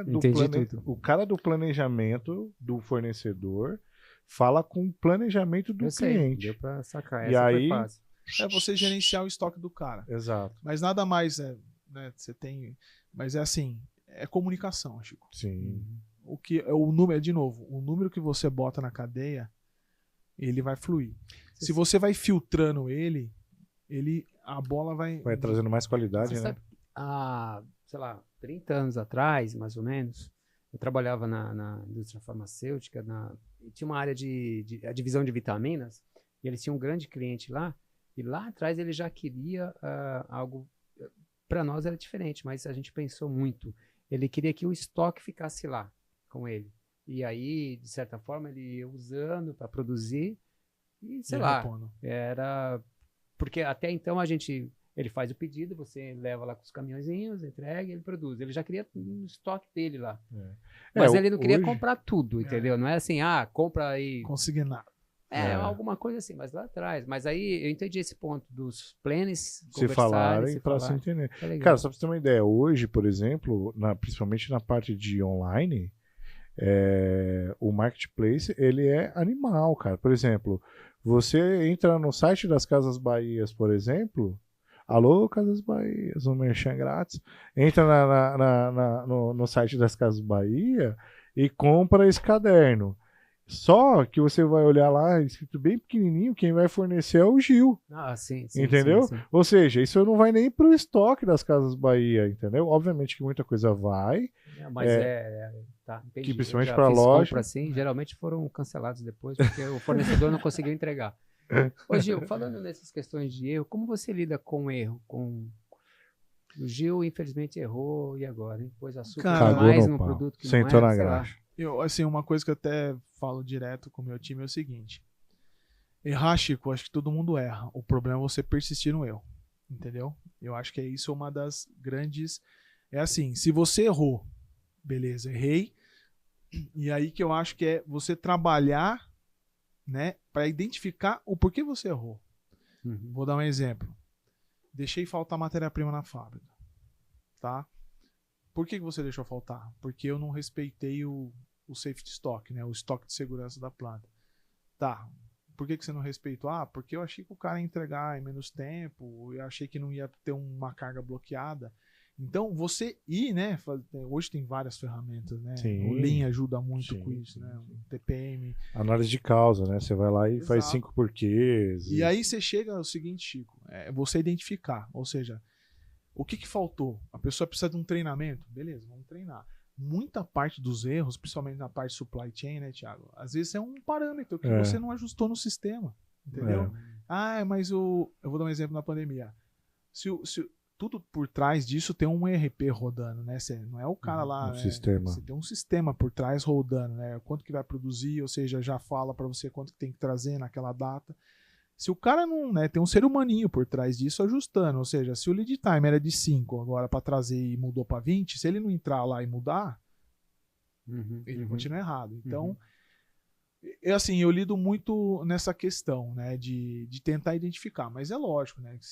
Entendi tudo. o cara do planejamento do fornecedor fala com o planejamento do Eu sei, cliente. deu pra sacar. E Essa aí- foi fácil. É você gerenciar o estoque do cara. Exato. Mas nada mais né, você tem, mas é assim, é comunicação, Chico. Sim. O que é o número, de novo, o número que você bota na cadeia, ele vai fluir. Se você vai filtrando ele, a bola vai Vai trazendo mais qualidade, Você né? sabe, há, sei lá, 30 anos atrás, mais ou menos, eu trabalhava na indústria farmacêutica, e tinha uma área a divisão de vitaminas, e eles tinham um grande cliente lá, e lá atrás ele já queria algo, para nós era diferente, mas a gente pensou muito. Ele queria que o estoque ficasse lá com ele. E aí, de certa forma, ele ia usando para produzir, e sei lá, repondo. era... Porque até então ele faz o pedido, você leva lá com os caminhãozinhos, entrega, ele produz. Ele já queria um estoque dele lá. Mas ele não queria hoje- comprar tudo, entendeu? Não é assim, compra aí. Consignar. Alguma coisa assim, mas lá atrás. Mas aí eu entendi esse ponto dos planes Se falarem para se entender. Cara, só pra você ter uma ideia, hoje, por exemplo, principalmente na parte de online, o marketplace, ele é animal, cara. Por exemplo, você entra no site das Casas Bahias, por exemplo, alô, Casas Bahias, um merchan grátis, entra no site das Casas Bahia e compra esse caderno. Só que você vai olhar lá, escrito bem pequenininho, quem vai fornecer é o Gil. Ah, sim. Entendeu? Sim. Ou seja, isso não vai nem pro estoque das Casas Bahia, entendeu? Obviamente que muita coisa vai. Mas tá, entendi. Que principalmente Eu já pra fiz loja. compra assim, geralmente foram cancelados depois, porque o fornecedor não conseguiu entregar. Ô Gil, falando nessas questões de erro, como você lida com o erro? O Gil, infelizmente, errou, e agora? Hein? Pôs açúcar Cagou mais no num pau. produto que Sentou não na era, sei lá. graxa. Assim, uma coisa que eu até falo direto com o meu time é o seguinte. Errar, Chico, acho que todo mundo erra. O problema é você persistir no erro. Entendeu? Eu acho que isso é uma das grandes... É assim, se você errou, beleza, errei. E aí que eu acho que é você trabalhar, né, para identificar o porquê você errou. Vou dar um exemplo. Deixei faltar matéria-prima na fábrica. Tá? Por que você deixou faltar? Porque eu não respeitei o safety stock, né? O estoque de segurança da planta. Tá. Por que você não respeitou? Porque eu achei que o cara ia entregar em menos tempo, eu achei que não ia ter uma carga bloqueada. Então, você ir, né? Hoje tem várias ferramentas, né? Sim. O Lean ajuda muito com Sim, isso, né? O TPM. Análise de causa, né? Você vai lá e faz 5 porquês. E aí você chega ao seguinte, Chico, você identificar, ou seja, o que faltou? A pessoa precisa de um treinamento? Beleza, vamos treinar. Muita parte dos erros, principalmente na parte supply chain, né, Thiago? Às vezes é um parâmetro que você não ajustou no sistema, entendeu? Mas eu vou dar um exemplo na pandemia. Se tudo por trás disso tem um ERP rodando, né? Não é o cara lá, né? Sistema. Você tem um sistema por trás rodando, né? Quanto que vai produzir, ou seja, já fala para você quanto que tem que trazer naquela data. Se o cara não, né, tem um ser humaninho por trás disso ajustando, ou seja, se o lead time era de 5 agora para trazer e mudou para 20, se ele não entrar lá e mudar, ele continua errado. Então, eu lido muito nessa questão, né, de tentar identificar, mas é lógico, né, que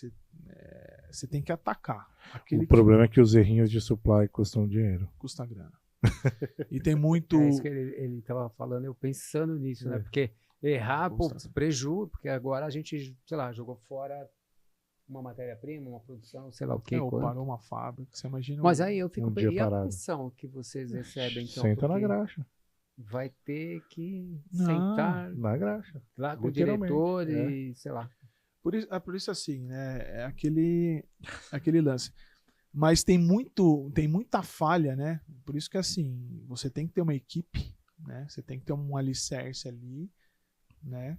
você tem que atacar. O problema é que os errinhos de supply custam dinheiro. Custa grana. E tem muito... É isso que ele estava falando, eu pensando nisso, né, porque errar, prejuízo, porque agora a gente, sei lá, jogou fora uma matéria-prima, uma produção, sei lá o quê. Ou parou uma fábrica, você imagina. Mas aí eu fico dia e a parado. pressão que vocês recebem, então? Senta na graxa. Vai ter que sentar na graxa. Lá com o diretor e sei lá. Por isso assim, né, é aquele lance. Mas tem muita falha, né? Por isso que assim, você tem que ter uma equipe, né? Você tem que ter um alicerce ali, né?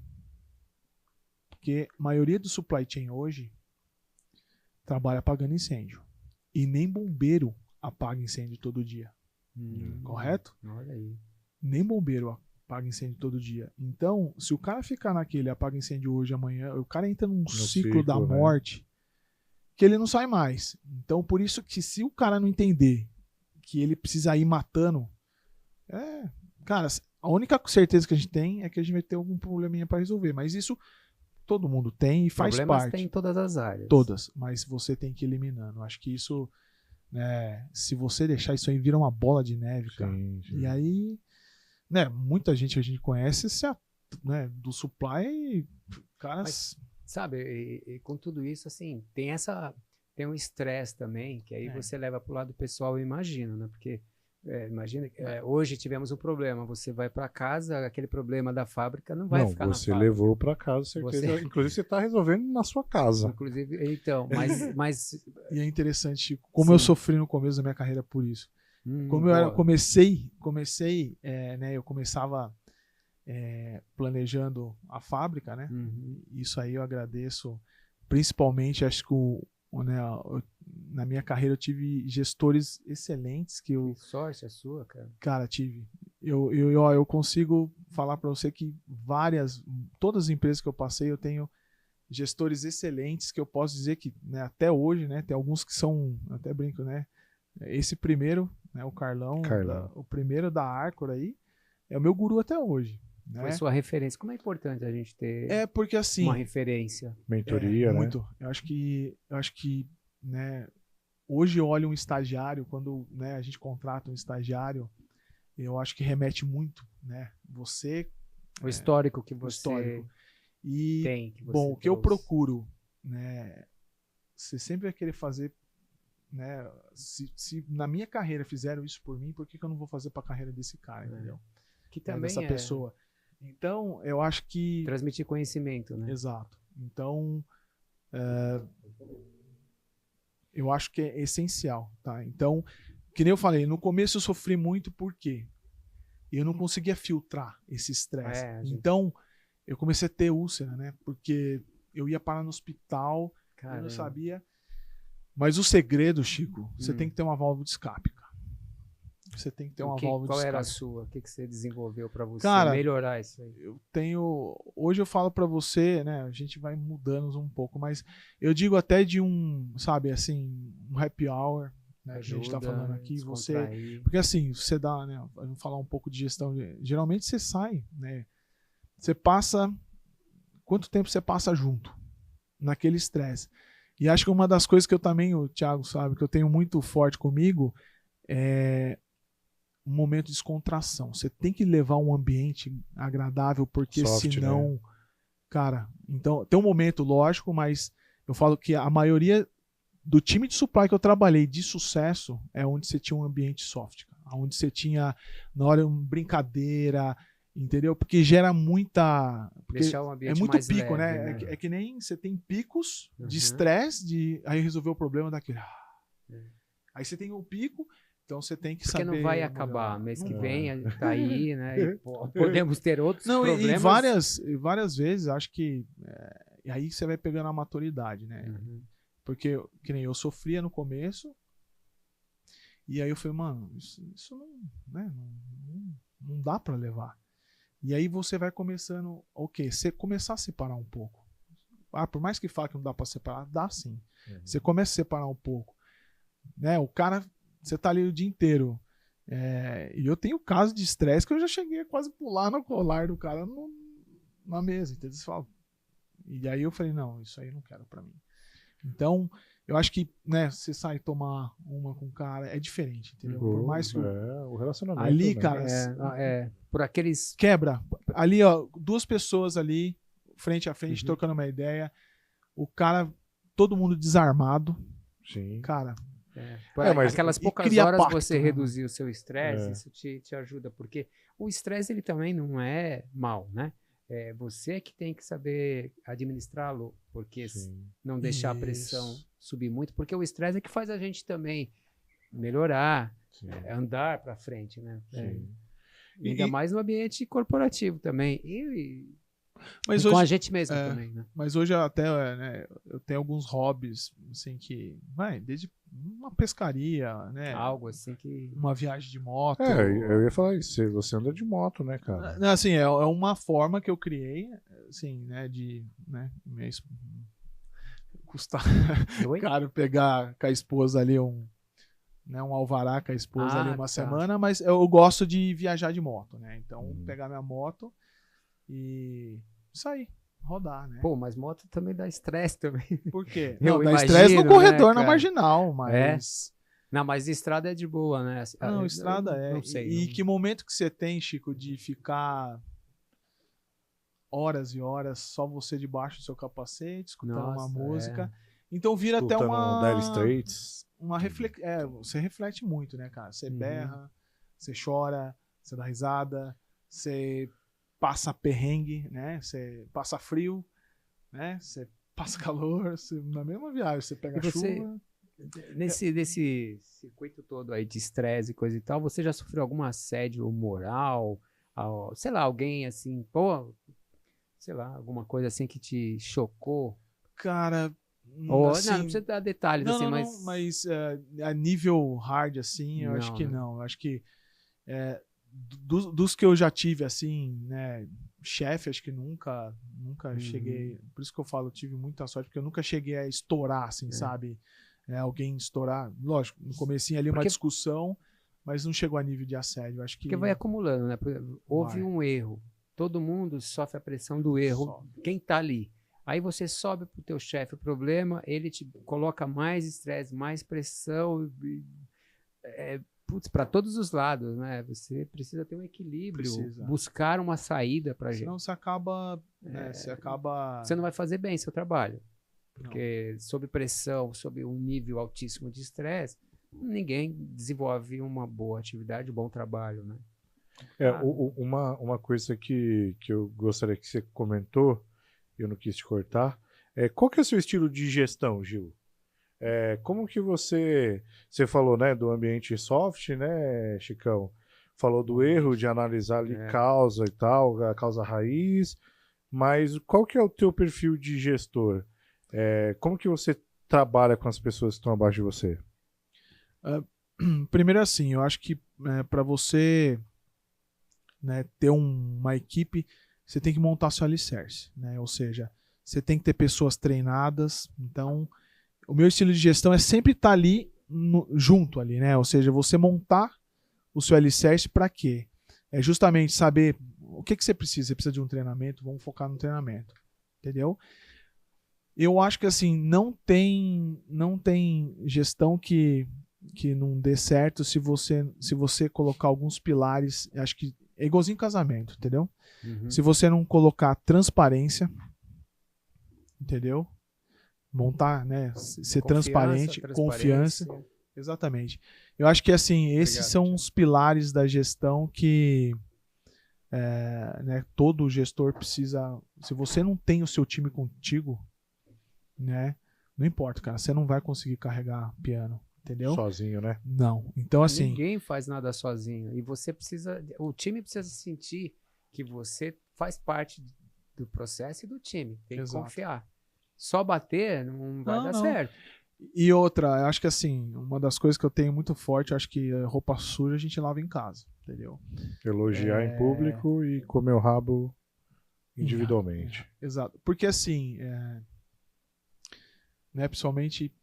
Porque a maioria do supply chain hoje trabalha apagando incêndio. E nem bombeiro apaga incêndio todo dia. Correto? Olha aí. Nem bombeiro apaga incêndio todo dia. Então, se o cara ficar naquele apaga incêndio hoje, amanhã, o cara entra num ciclo da morte, que ele não sai mais. Então, por isso que se o cara não entender que ele precisa ir matando, cara, a única certeza que a gente tem é que a gente vai ter algum probleminha para resolver. Mas isso todo mundo tem e faz Problemas parte. Tem em todas as áreas. Todas, mas você tem que ir eliminando. Acho que isso, né, se você deixar isso aí, vira uma bola de neve, cara. Sim. E aí, né, muita gente que a gente conhece, né, do supply, caras... Mas, sabe, e com tudo isso, assim, tem um estresse também, que aí você leva pro lado pessoal, eu imagino, né? Porque, imagina, hoje tivemos um problema, você vai para casa, aquele problema da fábrica não vai ficar na fábrica. Você levou para casa, certeza. Inclusive, você está resolvendo na sua casa. Inclusive, então, mas... E é interessante, como eu sofri no começo da minha carreira por isso. Como eu comecei, né, eu começava planejando a fábrica, né? Isso aí eu agradeço, principalmente, acho que na minha carreira eu tive gestores excelentes que eu... Que sorte a sua, cara. Cara, tive. Eu consigo falar para você que todas as empresas que eu passei, eu tenho gestores excelentes que eu posso dizer que, né, até hoje, né, tem alguns que são, até brinco, né? Esse primeiro, né, o Carlão. O primeiro da Arcor aí, é o meu guru até hoje. Né? Foi sua referência. Como é importante a gente ter porque, assim, uma referência? Mentoria, né? Muito. Eu acho que, né, hoje eu olho um estagiário, quando, né, a gente contrata um estagiário, eu acho que remete muito, né? Você... O histórico que o você histórico. E, tem. Que você bom, o que eu trouxe. procuro, né? Você sempre vai querer fazer, né? Se na minha carreira fizeram isso por mim, por que eu não vou fazer para a carreira desse cara, entendeu? Que também Dessa pessoa. Então, eu acho que... transmitir conhecimento, né? Exato. Então, eu acho que é essencial, tá? Então, que nem eu falei, no começo eu sofri muito porque eu não conseguia filtrar esse estresse. Então, eu comecei a ter úlcera, né? Porque eu ia parar no hospital, eu não sabia. Mas o segredo, Chico, você tem que ter uma válvula de escape, cara. Você tem que ter uma válvula de escape. Qual era a sua? O que você desenvolveu para você melhorar isso aí? Eu tenho... Hoje eu falo para você, né? A gente vai mudando um pouco, mas eu digo até de sabe, assim, um happy hour, né, que a gente tá falando aqui, você... Porque assim, você dá, né? Vamos falar um pouco de gestão. Geralmente você sai, né? Você passa... Quanto tempo você passa junto naquele estresse? E acho que uma das coisas que eu também, o Thiago sabe, que eu tenho muito forte comigo é um momento de descontração. Você tem que levar um ambiente agradável, porque senão... Né? Cara, então, tem um momento, lógico, mas eu falo que a maioria do time de supply que eu trabalhei de sucesso é onde você tinha um ambiente soft, onde você tinha, na hora, uma brincadeira, entendeu? Porque gera muita... Porque deixar o ambiente é muito mais pico, leve, né? É que nem você tem picos de estresse, aí resolver o problema daquele... Aí você tem o pico, então você tem que saber... Porque não vai acabar. Mês que vem tá aí, né? E, podemos ter outros problemas. E várias vezes, acho que... e aí você vai pegando a maturidade, né? Porque, que nem eu sofria no começo, e aí eu falei, mano, isso não, né? Não dá pra levar. E aí você vai começando, você começar a separar um pouco. Por mais que fale que não dá pra separar, dá sim. Você começa a separar um pouco. Né? O cara, você tá ali o dia inteiro. E eu tenho casos de estresse que eu já cheguei a quase pular no colar do cara na mesa. Entendeu? Você fala, e aí eu falei, não, isso aí eu não quero pra mim. Então, eu acho que, né, você sai tomar uma com o cara, é diferente, entendeu? Por mais que o relacionamento ali, né? cara, por aqueles... quebra. Ali, ó, duas pessoas ali, frente a frente, trocando uma ideia. O cara, todo mundo desarmado. Sim. Cara... mas aquelas poucas horas pacto, você reduzir o seu estresse, isso te ajuda, porque o estresse ele também não é mal, né? É você que tem que saber administrá-lo, porque não deixar a pressão subir muito, porque o estresse é que faz a gente também melhorar, andar para frente, né? Ainda mais no ambiente corporativo também. Mas com a gente mesmo também, né? Mas hoje até né, eu tenho alguns hobbies, assim, que desde uma pescaria, né? Algo assim que... Uma viagem de moto. Eu ia falar isso, você anda de moto, né, cara? Assim, é uma forma que eu criei, assim, né, de, né, custar caro pegar com a esposa ali um alvará com a esposa ali uma semana, mas eu gosto de viajar de moto, né? Então, pegar minha moto e sair, rodar, né? Pô, mas moto também dá estresse também. Por quê? Não, dá estresse no corredor, né, na marginal, mas... Não, mas estrada é de boa, né? Não, estrada não sei. E que momento que você tem, Chico, de ficar horas e horas só você debaixo do seu capacete, escutando uma música. Então vira até uma... Dire Straits. Você reflete muito, né, cara? Você berra, você chora, você dá risada, você passa perrengue, né? Você passa frio, né? Você passa calor, na mesma viagem, você pega chuva. Nesse circuito todo aí de estresse e coisa e tal, você já sofreu algum assédio moral? Sei lá, alguém assim, sei lá, alguma coisa assim que te chocou? Cara, assim, não precisa dar detalhes assim, mas a nível hard assim, eu acho que não. Eu acho que dos que eu já tive assim, né, chefe, acho que nunca cheguei, por isso que eu falo, tive muita sorte, porque eu nunca cheguei a estourar assim, sabe? Alguém estourar, lógico, no comecinho ali uma discussão, mas não chegou a nível de assédio, acho que... Porque vai acumulando, né? Houve um erro, todo mundo sofre a pressão do erro, quem tá ali. Aí você sobe pro teu chefe o problema, ele te coloca mais estresse, mais pressão, para todos os lados, né? Você precisa ter um equilíbrio, buscar uma saída para gente. Senão você acaba, Você não vai fazer bem seu trabalho. Porque sob pressão, sob um nível altíssimo de estresse, ninguém desenvolve uma boa atividade, um bom trabalho, né? Uma coisa que eu gostaria que você comentou, eu não quis te cortar, qual que é o seu estilo de gestão, Gil? Como que você falou, né, do ambiente soft, né, Chicão? Falou do erro de analisar ali causa e tal, a causa raiz, mas qual que é o teu perfil de gestor? Como que você trabalha com as pessoas que estão abaixo de você? Primeiro assim, eu acho que para você, né, ter uma equipe, você tem que montar seu alicerce, né? Ou seja, você tem que ter pessoas treinadas. Então, o meu estilo de gestão é sempre estar ali junto ali, né? Ou seja, você montar o seu alicerce para quê? É justamente saber o que você precisa. Você precisa de um treinamento, vamos focar no treinamento, entendeu? Eu acho que assim, não tem gestão que não dê certo se você colocar alguns pilares. Acho que é igualzinho casamento, entendeu? Uhum. Se você não colocar transparência, entendeu? Montar, né? Ser transparente, confiança. Exatamente. Eu acho que assim, esses são os pilares da gestão que né, todo gestor precisa. Se você não tem o seu time contigo, né? Não importa, cara. Você não vai conseguir carregar piano, entendeu? Sozinho, né? Não. Então, assim. Ninguém faz nada sozinho. E você precisa. O time precisa sentir que você faz parte do processo e do time. Tem que confiar. Só bater não vai dar certo. E outra, eu acho que assim, uma das coisas que eu tenho muito forte, eu acho que roupa suja a gente lava em casa, entendeu? Elogiar em público e comer o rabo individualmente. Exato. Porque assim, né, pessoalmente,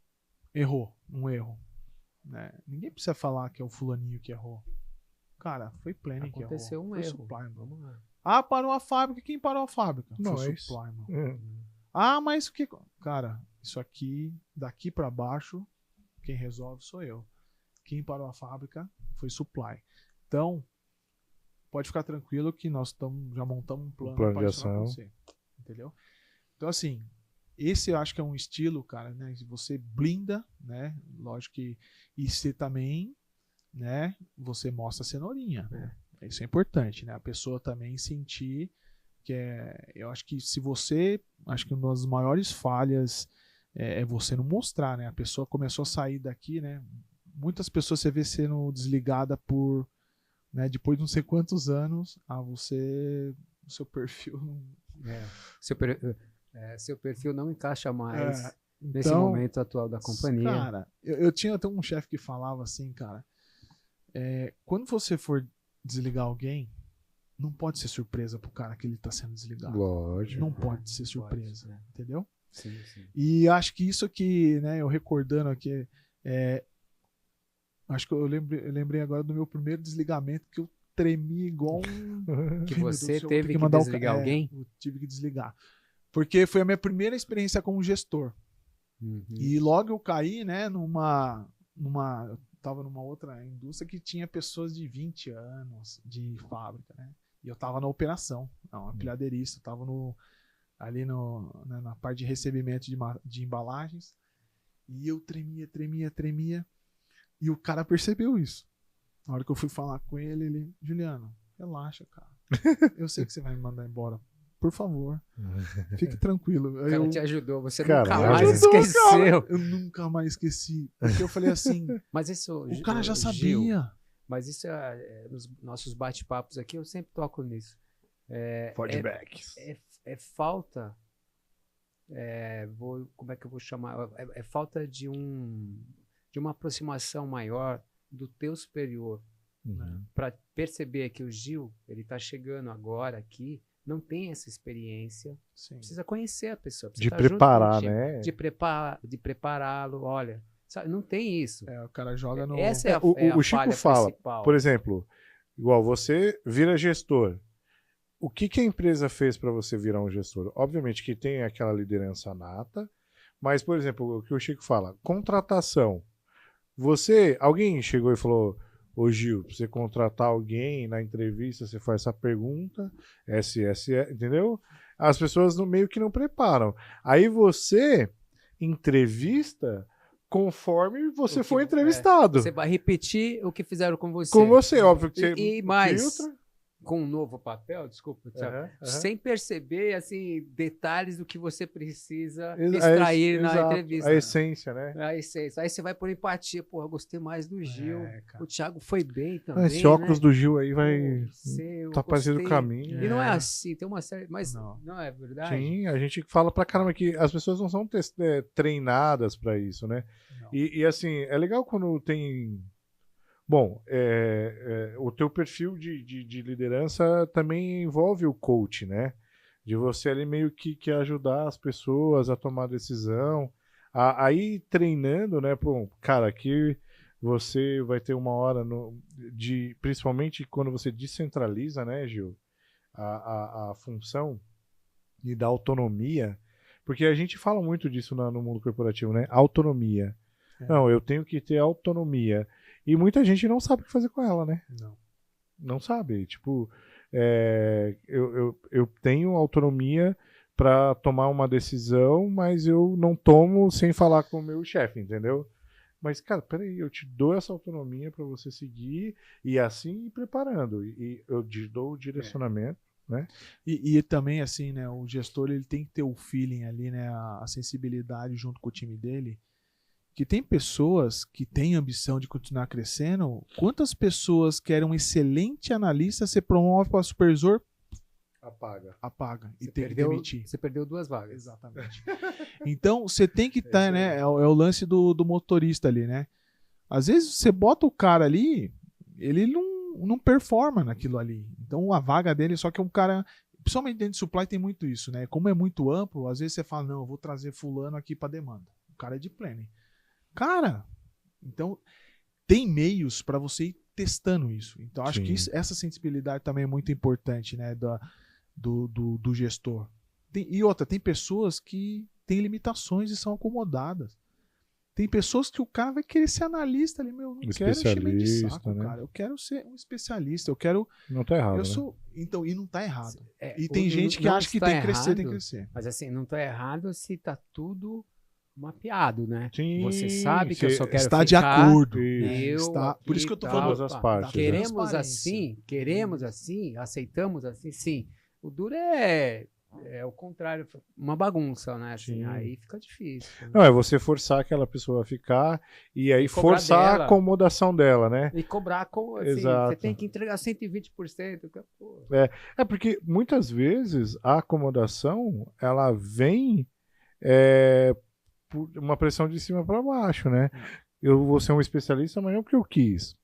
errou, um erro. Né? Ninguém precisa falar que é o fulaninho que errou. Cara, foi Planning que errou. Aconteceu um foi erro. Supply, Vamos lá. Ah, parou a fábrica. Quem parou a fábrica? Nós. Foi Supply, mano. Ah, mas o que... Cara, isso aqui, daqui pra baixo, quem resolve sou eu. Quem parou a fábrica foi Supply. Então, pode ficar tranquilo que nós já montamos um plano de ação. Você, entendeu? Então, assim, esse eu acho que é um estilo, cara, né? Que você blinda, né? Lógico que... E você também, né? Você mostra a cenourinha. Isso é importante, né? A pessoa também sentir que eu acho que se você... Acho que uma das maiores falhas é você não mostrar, né? A pessoa começou a sair daqui, né? Muitas pessoas você vê sendo desligada por... Né, depois de não sei quantos anos, o seu perfil não... Seu perfil não encaixa mais nesse momento atual da companhia. Cara, eu tinha até um chefe que falava assim, cara, quando você for desligar alguém, não pode ser surpresa pro cara que ele tá sendo desligado. Lógico. Não pode ser surpresa, entendeu? Sim, sim. E acho que isso aqui, né, eu recordando aqui, acho que eu lembrei agora do meu primeiro desligamento, que eu tremi igual um... Que você teve que desligar alguém? Eu tive que desligar. Porque foi a minha primeira experiência como gestor. Uhum. E logo eu caí, né, eu tava numa outra indústria que tinha pessoas de 20 anos de fábrica, né? E eu tava na operação, uma empilhadeirista, eu tava ali na parte de recebimento de embalagens, e eu tremia, e o cara percebeu isso. Na hora que eu fui falar com ele, Juliano, relaxa, cara. Eu sei que você vai me mandar embora. Por favor, fique tranquilo. O cara te ajudou, você cara, nunca mais esqueceu. Cara, eu nunca mais esqueci. Porque eu falei assim, mas isso, o cara já sabia. Gil, mas isso nos nossos bate-papos aqui, eu sempre toco nisso. Feedbacks. É falta, como é que eu vou chamar? É falta de uma aproximação maior do teu superior. Para perceber que o Gil, ele está chegando agora aqui, não tem essa experiência. Sim. Precisa conhecer a pessoa. De preparar, né? De prepará-lo. Olha, sabe, não tem isso. O cara joga no... Essa é a o Chico falha fala, principal. por exemplo, igual você vira gestor. O que a empresa fez para você virar um gestor? Obviamente que tem aquela liderança nata, mas, por exemplo, o que o Chico fala, contratação. Alguém chegou e falou, Ô Gil, pra você contratar alguém na entrevista, você faz essa pergunta, entendeu? As pessoas no meio que não preparam. Aí você entrevista conforme você foi entrevistado. Você vai repetir o que fizeram com você. Com você, óbvio que você E mais, filtra. com um novo papel, desculpa, Thiago, sem perceber, assim, detalhes do que você precisa extrair na entrevista. A essência, né? A essência. Aí você vai por empatia. Porra, eu gostei mais do Gil. O Thiago foi bem também, esse óculos do Gil aí vai... tá parecendo o caminho. E não é assim, tem uma série... Mas não é verdade? Sim, a gente fala pra caramba que as pessoas não são treinadas pra isso, né? E assim, é legal quando tem... Bom, o teu perfil de liderança também envolve o coach, né? De você ali meio que ajudar as pessoas a tomar decisão. Aí treinando, né? Pô, cara, aqui você vai ter uma hora principalmente quando você descentraliza, né, Gil? A função e dá autonomia. Porque a gente fala muito disso no mundo corporativo, né? Autonomia. Não, eu tenho que ter autonomia. E muita gente não sabe o que fazer com ela, né? Não sabe. Tipo, eu tenho autonomia para tomar uma decisão, mas eu não tomo sem falar com o meu chefe, entendeu? Mas, cara, peraí, eu te dou essa autonomia para você seguir e assim ir preparando. E eu te dou o direcionamento, né? E também, assim, né, o gestor ele tem que ter o feeling ali, né, a sensibilidade junto com o time dele. Que tem pessoas que têm ambição de continuar crescendo. Quantas pessoas querem um excelente analista, você promove para supervisor, apaga e tem que demitir. Você perdeu 2 vagas. Exatamente. Então, você tem que estar, né? É o lance do motorista ali, né? Às vezes você bota o cara ali, ele não performa naquilo ali. Então, a vaga dele, só que é um cara... Principalmente dentro de supply tem muito isso, né? Como é muito amplo, às vezes você fala, não, eu vou trazer fulano aqui para demanda. O cara é de planning. Cara, então tem meios para você ir testando isso. Então acho que essa sensibilidade também é muito importante, né, do gestor. E outra, tem pessoas que têm limitações e são acomodadas. Tem pessoas que o cara vai querer ser analista ali, meu, não quero encher de saco, né? Cara. Eu quero ser um especialista, eu quero... Não tá errado, Então, e não tá errado. E tem gente que acha que tem que crescer, tem que crescer. Mas assim, não tá errado se tá tudo... mapeado, né? Sim, você sabe que eu só quero está ficar, de acordo. Por isso que eu tô falando todas as partes. Queremos assim, aceitamos assim, sim. O duro é o contrário, uma bagunça, né? Assim, aí fica difícil. Né? Não, é você forçar aquela pessoa a ficar e aí forçar a acomodação dela, né? E cobrar, assim, você tem que entregar 120%. Pô. É porque muitas vezes a acomodação, ela vem por uma pressão de cima para baixo, né? Eu vou ser um especialista, mas não porque eu quis.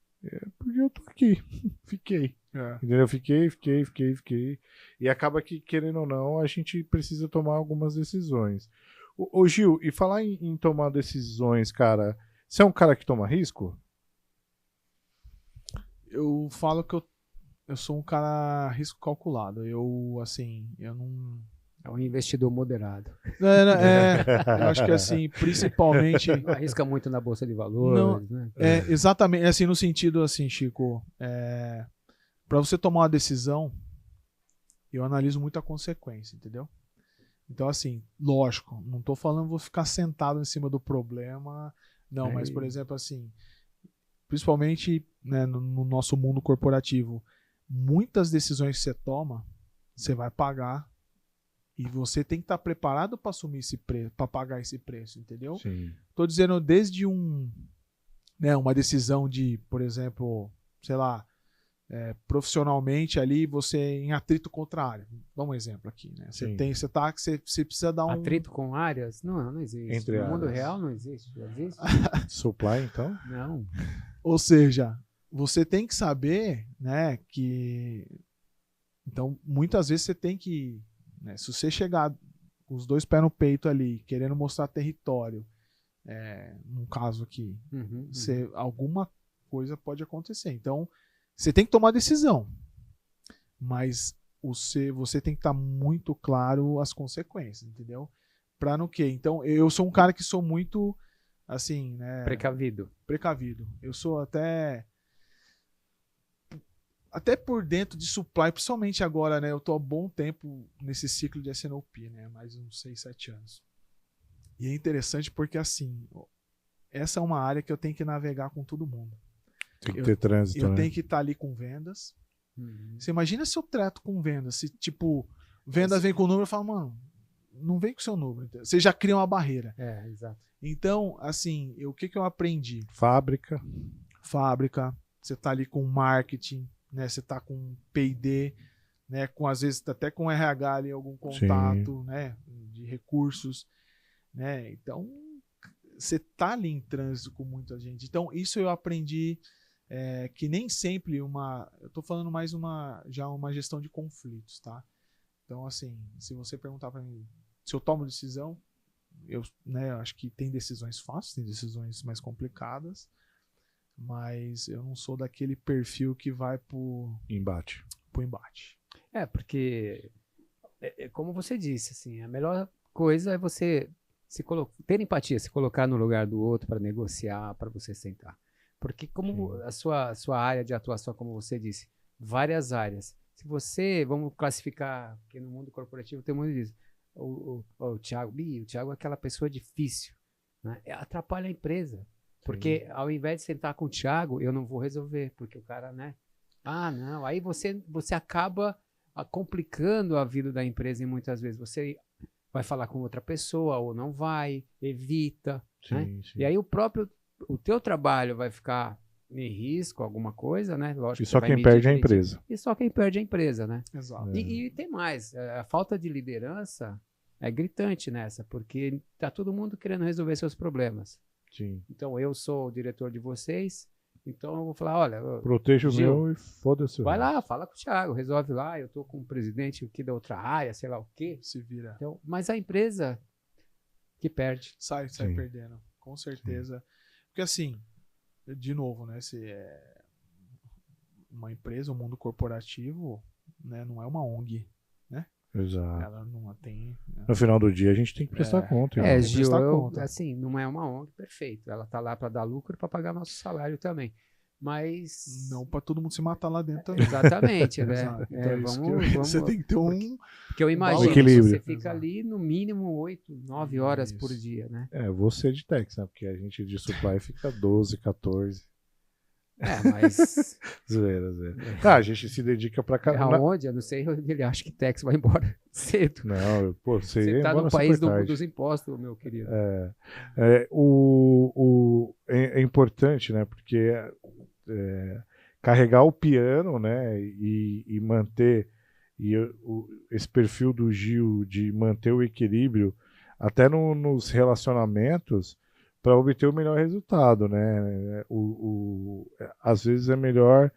Porque eu tô aqui. Fiquei. Entendeu? Fiquei. E acaba que, querendo ou não, a gente precisa tomar algumas decisões. Ô Gil, e falar em tomar decisões, cara, você é um cara que toma risco? Eu falo que eu sou um cara risco calculado. Eu não... É um investidor moderado. Eu acho que assim, principalmente... Não arrisca muito na bolsa de valores, né? Exatamente, assim, no sentido assim, Chico, para você tomar uma decisão, eu analiso muito a consequência, entendeu? Então, assim, lógico, não estou falando vou ficar sentado em cima do problema, não, mas, por exemplo, assim, principalmente, né, no nosso mundo corporativo, muitas decisões que você toma, você vai pagar. E você tem que estar preparado para assumir esse preço, para pagar esse preço, entendeu? Sim. Tô dizendo desde uma decisão de, por exemplo, sei lá, profissionalmente ali, você em atrito contra a área. Dá um exemplo aqui, né? Você precisa dar um... Atrito com áreas? Não existe. Entre no mundo real não existe. Existe? Supply, então? Não. Ou seja, você tem que saber, né, que... Então, muitas vezes você tem que... Né, se você chegar com os 2 pés no peito ali, querendo mostrar território, num caso aqui, alguma coisa pode acontecer. Então, você tem que tomar decisão, mas você tem que estar muito claro as consequências, entendeu? Pra no quê? Então, eu sou um cara que sou muito, assim, né... Precavido. Eu sou até... até por dentro de supply, principalmente agora, né? Eu tô há bom tempo nesse ciclo de S&OP, né? Mais uns 6, 7 anos. E é interessante porque, assim, essa é uma área que eu tenho que navegar com todo mundo. Tem que ter trânsito, Eu né? tenho que estar ali com vendas. Você imagina se eu trato com vendas, se, tipo, vendas vem com o número e fala, mano, não vem com o seu número. Você já cria uma barreira. Exato. Então, assim, o que eu aprendi? Fábrica, você tá ali com marketing, né? Você tá com P&D, né? Com, às vezes, até com RH ali, algum contato, né? De recursos, né? Então, você tá ali em trânsito com muita gente. Então, isso eu aprendi que nem sempre eu tô falando mais já uma gestão de conflitos, tá? Então, assim, se você perguntar para mim se eu tomo decisão, eu acho que tem decisões fáceis, tem decisões mais complicadas, mas eu não sou daquele perfil que vai pro embate. Porque, como você disse, assim, a melhor coisa é você ter empatia, se colocar no lugar do outro para negociar, para você sentar. Porque como a sua área de atuação, como você disse, várias áreas. Se você, vamos classificar, porque no mundo corporativo tem muito disso, o Thiago é aquela pessoa difícil, né? Atrapalha a empresa. Porque ao invés de sentar com o Thiago, eu não vou resolver, porque o cara, né? Não, aí você acaba complicando a vida da empresa e muitas vezes você vai falar com outra pessoa ou não vai, evita, né? E aí o teu trabalho vai ficar em risco, alguma coisa, né? Lógico, e só quem perde é a empresa. E só quem perde é a empresa, né? Exato. E tem mais, a falta de liderança é gritante nessa, porque tá todo mundo querendo resolver seus problemas. Sim. Então eu sou o diretor de vocês, então eu vou falar, olha... Proteja o Gil, meu e foda-se. Vai lá, fala com o Thiago, resolve lá, eu tô com o presidente aqui da outra área, sei lá o quê. Se vira. Então, mas a empresa que perde. Sai perdendo, com certeza. Sim. Porque assim, de novo, né? Se é uma empresa, um mundo corporativo, né, não é uma ONG, né? Exato. Ela não tem... No final do dia a gente tem que prestar conta. Gil, assim, não é uma ONG, perfeito. Ela tá lá para dar lucro, para pagar nosso salário também. Mas... Não para todo mundo se matar lá dentro também. Exatamente, né? Então, você tem que ter porque eu imagino que você fica ali no mínimo 8, 9 horas por dia, né? Você de Tex, né? Porque a gente de supply fica 12, 14. Mas... zoeira. A gente se dedica pra caramba. Aonde? Eu não sei onde ele acha que Tex vai embora cedo. Não, você tá no país dos impostos, meu querido. É importante, né? Porque carregar o piano, né? E manter esse perfil do Gil de manter o equilíbrio até nos relacionamentos para obter o melhor resultado, né? Às vezes é melhor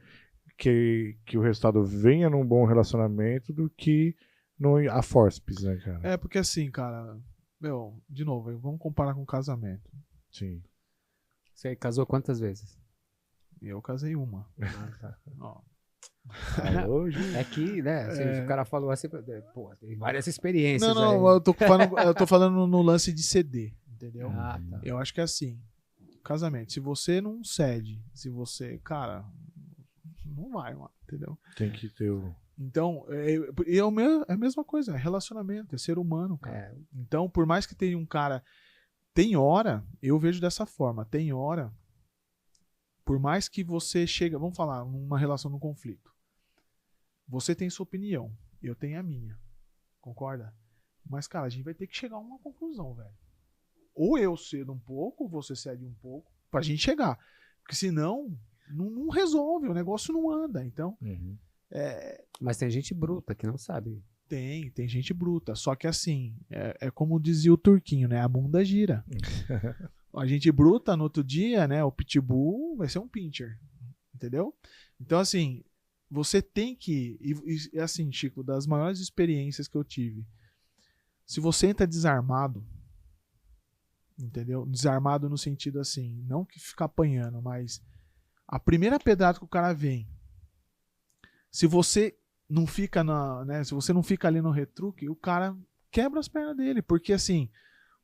que o resultado venha num bom relacionamento do que a forceps, né, cara? Porque assim, cara, de novo, vamos comparar com casamento. Sim. Você casou quantas vezes? Eu casei uma. Tá. Hoje... É que, né, o cara falou assim, pô, tem várias experiências. Não, eu tô falando no lance de ceder. Entendeu? Tá. Eu acho que é assim, casamento, se você não cede, cara, não vai, mano, entendeu? Tem que ter Então, é a mesma coisa, é relacionamento, é ser humano, cara. Então, por mais que tenha um cara, tem hora, eu vejo dessa forma, tem hora, por mais que você chega, vamos falar, numa relação, num conflito, você tem sua opinião, eu tenho a minha, concorda? Mas, cara, a gente vai ter que chegar a uma conclusão, velho. Ou eu cedo um pouco, ou você cede um pouco, pra gente chegar. Porque senão, não resolve, o negócio não anda. Então, Mas tem gente bruta que não sabe. Tem gente bruta. Só que assim, é como dizia o Turquinho, né? A bunda gira. A gente bruta no outro dia, né? O pitbull vai ser um pincher. Entendeu? Então, assim, você tem que... E assim, Chico, das maiores experiências que eu tive, se você entra desarmado, entendeu? Desarmado no sentido assim, não que ficar apanhando, mas a primeira pedrada que o cara vem, se você não fica se você não fica ali no retruque, o cara quebra as pernas dele, porque assim,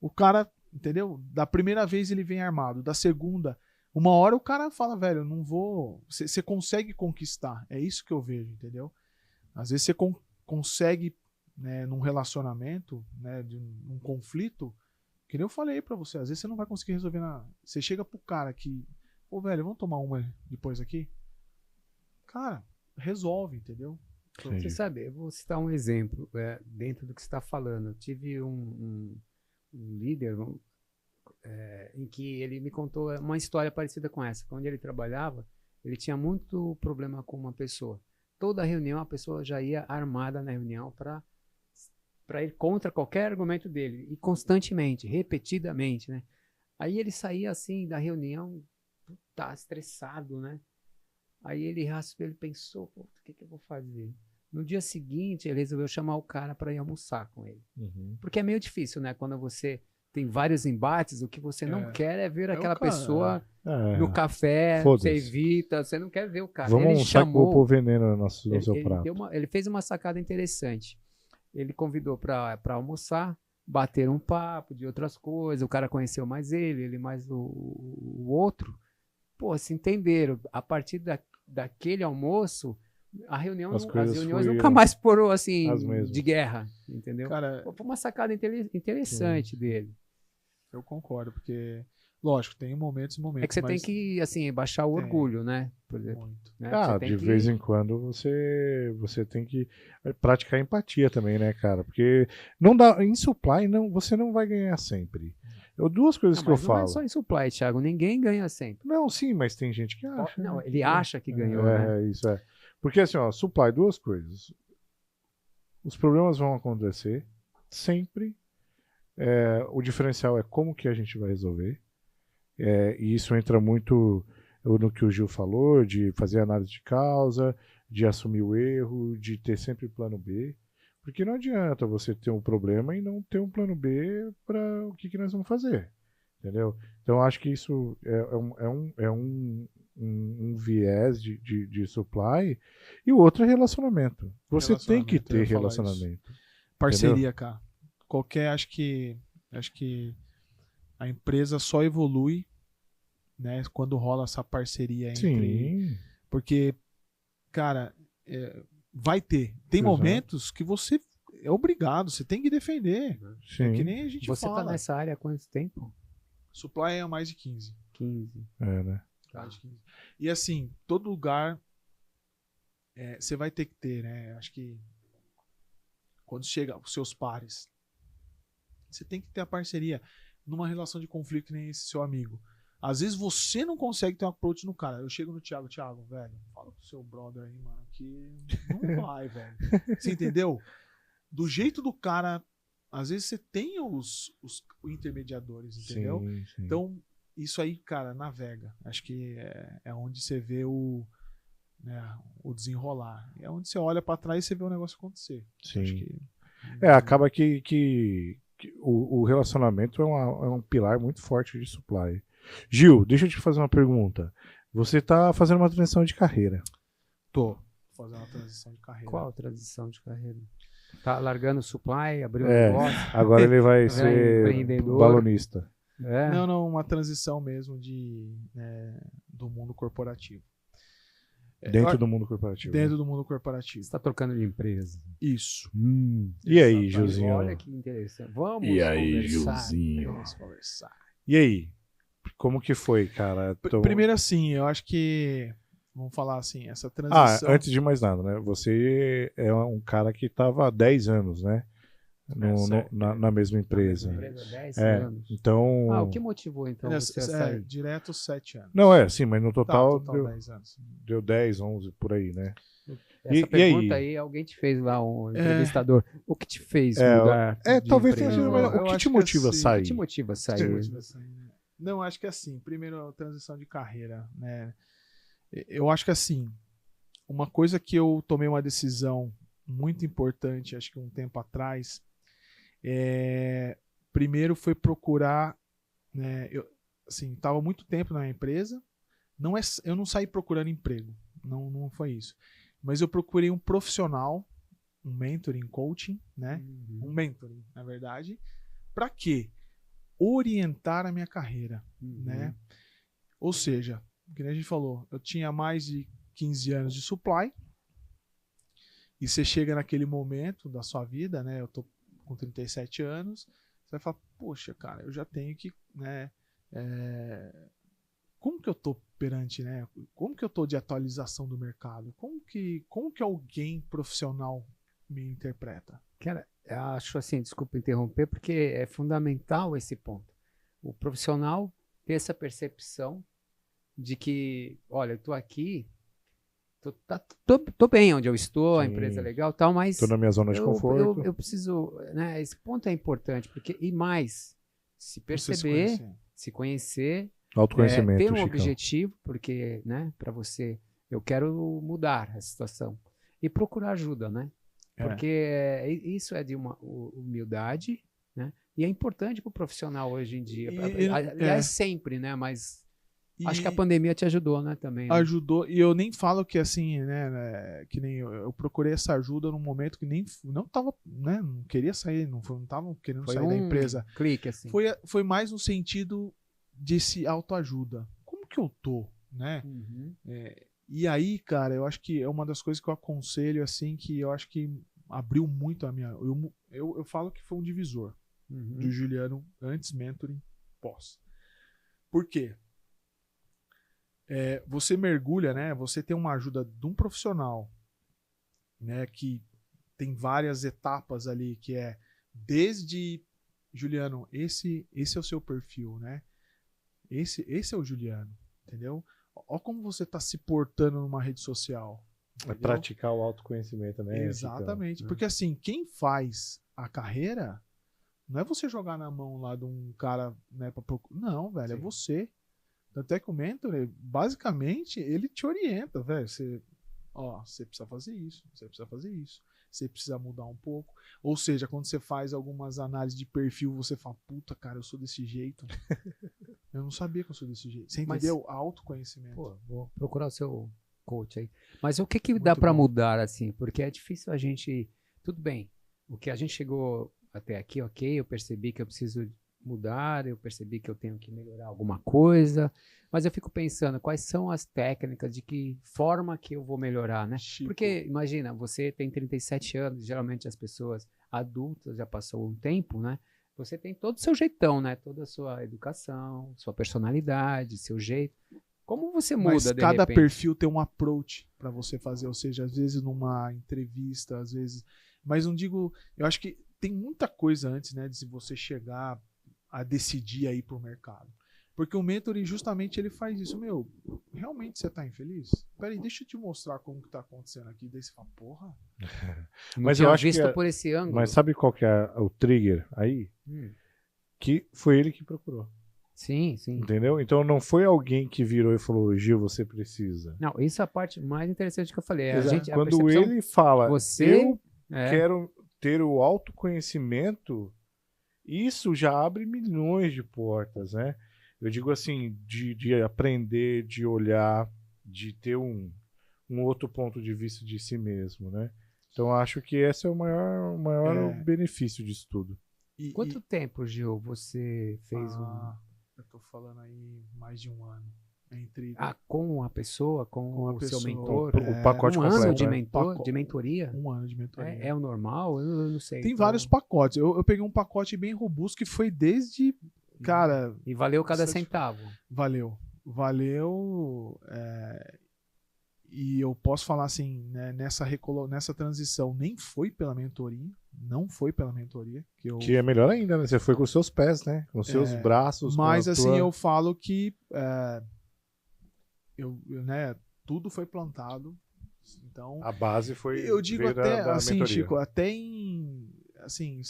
o cara, entendeu? Da primeira vez ele vem armado, da segunda Uma hora o cara fala, velho, eu não vou... Você consegue conquistar. É isso que eu vejo, entendeu? Às vezes você consegue, né, num relacionamento, né, de um conflito, que nem eu falei pra você, às vezes você não vai conseguir resolver nada. Você chega pro cara que, pô, velho, vamos tomar uma depois aqui? Cara, resolve, entendeu? Você sabe, eu vou citar um exemplo dentro do que você está falando. Eu tive um líder em que ele me contou uma história parecida com essa. Onde ele trabalhava, ele tinha muito problema com uma pessoa. Toda reunião, a pessoa já ia armada na reunião para ir contra qualquer argumento dele. E constantemente, repetidamente, né? Aí ele saía assim da reunião, tá estressado, né? Aí ele pensou, o que eu vou fazer? No dia seguinte, ele resolveu chamar o cara para ir almoçar com ele. Uhum. Porque é meio difícil, né? Quando você tem vários embates, o que você não quer é ver aquela pessoa no café, você evita, você não quer ver o cara. Vamos ele chamou, pôr veneno no seu prato. Ele fez uma sacada interessante. Ele convidou para almoçar, bater um papo de outras coisas, o cara conheceu mais ele mais o outro. Pô, se entenderam. A partir daquele almoço, as reuniões nunca mais foram assim de guerra, entendeu? Cara, foi uma sacada interessante dele. Eu concordo, porque, lógico, tem momentos e momentos. É que você tem que, assim, baixar o orgulho, né? Por exemplo. Né? De vez em quando você tem que praticar empatia também, né, cara? Porque não dá, em supply você não vai ganhar sempre. Duas coisas que eu falo. Não é só em supply, Thiago. Ninguém ganha sempre. Não, sim, mas tem gente que acha. Não, ele acha que ganhou, né? Isso é. Porque assim, supply, duas coisas. Os problemas vão acontecer sempre. O diferencial é como que a gente vai resolver. E isso entra muito no que o Gil falou, de fazer análise de causa, de assumir o erro, de ter sempre plano B. Porque não adianta você ter um problema e não ter um plano B para o que nós vamos fazer. Entendeu? Então acho que isso é um viés de supply. E o outro é relacionamento. Você tem que ter relacionamento. Parceria, entendeu? cara. Acho que a empresa só evolui, né, quando rola essa parceria entre. Porque, cara, vai ter. Tem momentos que você é obrigado, você tem que defender. Sim. Que nem a gente fala. Você tá nessa área há quanto tempo? Supply é mais de 15. 15. Né? Mais de 15. E assim, todo lugar você vai ter que ter, né? Acho que quando chega os seus pares, você tem que ter a parceria numa relação de conflito que nem esse seu amigo. Às vezes você não consegue ter um approach no cara. Eu chego no Thiago, velho, fala pro seu brother aí, mano, que não vai, velho. Você entendeu? Do jeito do cara, às vezes você tem os intermediadores, entendeu? Sim. Então, isso aí, cara, navega. Acho que é onde você vê o desenrolar. É onde você olha pra trás e você vê o negócio acontecer. Sim. Acho que, acaba que o relacionamento é um pilar muito forte de supply. Gil, deixa eu te fazer uma pergunta. Você tá fazendo uma transição de carreira. Tô fazendo uma transição de carreira. Qual transição de carreira? Tá largando o supply, abriu um negócio? Agora ele vai ser balonista. Não, uma transição mesmo do mundo corporativo. Dentro do mundo corporativo. Dentro do mundo corporativo. Você está trocando de empresa. Isso. E aí, Gilzinho? Olha que interessante. Vamos conversar. E aí? Como que foi, cara? Primeiro assim, eu acho que... Vamos falar assim, essa transição... antes de mais nada, né? Você é um cara que estava há 10 anos, né? Na mesma empresa. 10 anos. Então... o que motivou, então, você a sair? Direto 7 anos. Não, sim, mas no total, deu 10 anos. Deu 10, 11, por aí, né? Essa pergunta aí, alguém te fez lá, um entrevistador. O que te fez mudar talvez tenha sido, mas o que te motiva a sair? O que te motiva a sair? Não, acho que assim, primeiro a transição de carreira, né? Eu acho que assim, uma coisa que eu tomei uma decisão muito importante, acho que um tempo atrás, primeiro foi procurar, né, eu estava muito tempo na empresa, eu não saí procurando emprego, não foi isso, mas eu procurei um profissional, um mentoring, coaching, né, um mentoring, na verdade, para quê? Orientar a minha carreira, né? Ou seja, o que a gente falou, eu tinha mais de 15 anos de supply, e você chega naquele momento da sua vida, né? Eu tô com 37 anos, você vai falar, poxa, cara, eu já tenho que, né? Como que eu tô perante, né? Como que eu tô de atualização do mercado? Como que alguém profissional me interpreta? Cara, eu acho assim, desculpa interromper, porque é fundamental esse ponto. O profissional ter essa percepção de que, olha, eu tô aqui, tô bem onde eu estou, a Sim. empresa é legal e tal, mas Tô na minha zona de conforto. eu preciso, né? Esse ponto é importante, porque e mais, se perceber, se conhecer, Autoconhecimento, ter um Chicão. objetivo, porque, né, para você, eu quero mudar a situação e procurar ajuda, né? Porque isso é de uma humildade, né? E é importante para o profissional hoje em dia. Aliás, sempre, né? Mas acho que a pandemia te ajudou, né? Também. Né? Ajudou. E eu nem falo que assim, né? Que nem eu procurei essa ajuda num momento que nem não tava, né? Não queria sair, não tava querendo sair da empresa. Clique assim. Foi mais no sentido de se autoajuda. Como que eu tô, né? Uhum. E aí, cara, eu acho que é uma das coisas que eu aconselho, assim, que eu acho que abriu muito a minha... Eu falo que foi um divisor do Juliano antes, mentoring, pós. Por quê? Você mergulha, né? Você tem uma ajuda de um profissional, né? Que tem várias etapas ali, que é desde... Juliano, esse é o seu perfil, né? Esse é o Juliano, entendeu? Olha como você está se portando numa rede social. Entendeu? É praticar o autoconhecimento, né? Exatamente. Chicão? Porque assim, quem faz a carreira não é você jogar na mão lá de um cara, né, pra procurar. Não, velho, Sim. é você. Tanto é que o mentor, basicamente, ele te orienta, velho. Você precisa fazer isso, você precisa fazer isso. Você precisa mudar um pouco. Ou seja, quando você faz algumas análises de perfil, você fala, puta, cara, eu sou desse jeito. Eu não sabia que eu sou desse jeito. Você entendeu? Autoconhecimento. Pô, vou procurar o seu coach aí. Mas o que dá para mudar, assim? Porque é difícil a gente... Tudo bem, o que a gente chegou até aqui, ok, eu percebi que eu preciso mudar, eu percebi que eu tenho que melhorar alguma coisa, mas eu fico pensando, quais são as técnicas, de que forma que eu vou melhorar, né? Chico. Porque, imagina, você tem 37 anos, geralmente as pessoas adultas já passou um tempo, né? Você tem todo o seu jeitão, né? Toda a sua educação, sua personalidade, seu jeito. Como você muda, Mas de cada repente? perfil tem um approach para você fazer, ou seja, às vezes numa entrevista, às vezes... Mas não digo... Eu acho que tem muita coisa antes, né, de você chegar a decidir aí pro mercado. Porque o mentoring, justamente, ele faz isso. Meu, realmente você tá infeliz? Peraí, deixa eu te mostrar como que tá acontecendo aqui. Daí você fala, porra. Mas eu eu acho visto que por esse ângulo. Mas sabe qual que é o trigger aí? Que foi ele que procurou. Sim, sim. Entendeu? Então não foi alguém que virou e falou, Gil, você precisa. Não, isso é a parte mais interessante que eu falei. Quando ele fala, você quero ter o autoconhecimento, isso já abre milhões de portas, né? Eu digo assim, de aprender, de olhar, de ter um outro ponto de vista de si mesmo, né? Então acho que esse é o maior benefício disso tudo. Quanto tempo, Gil, você fez Eu tô falando aí mais de um ano. Com a pessoa, com o seu mentor? O pacote completo. Ano de mentoria? Um ano de mentoria. É o normal? Eu não sei. Tem vários pacotes. Eu peguei um pacote bem robusto que foi desde... Cara... E valeu cada centavo? Valeu. E eu posso falar assim, né, nessa transição, nem foi pela mentoria. Não foi pela mentoria. Que é melhor ainda, né? Você foi com os seus pés, né? Com os seus braços. Mas assim, eu falo que né, tudo foi plantado. Então, a base foi... Eu digo até, assim, mentoria. Chico, até em... Assim,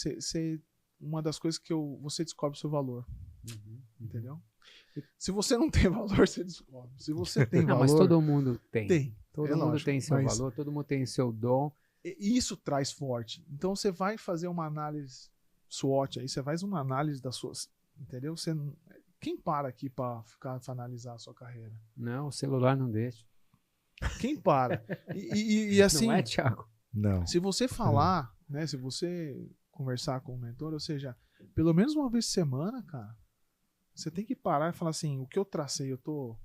uma das coisas que você descobre o seu valor. Entendeu? Se você não tem valor, você descobre. Se você tem valor... Mas todo mundo tem. Todo mundo lógico, tem seu valor, todo mundo tem seu dom. Isso traz forte. Então você vai fazer uma análise SWOT aí, você faz uma análise das suas... Entendeu? Quem para aqui para analisar a sua carreira? Não, o celular não deixa. Quem para? E assim... Não é, Thiago? Não. Se você falar, né? Se você conversar com o mentor, ou seja, pelo menos uma vez por semana, cara, você tem que parar e falar assim, o que eu tracei, eu tô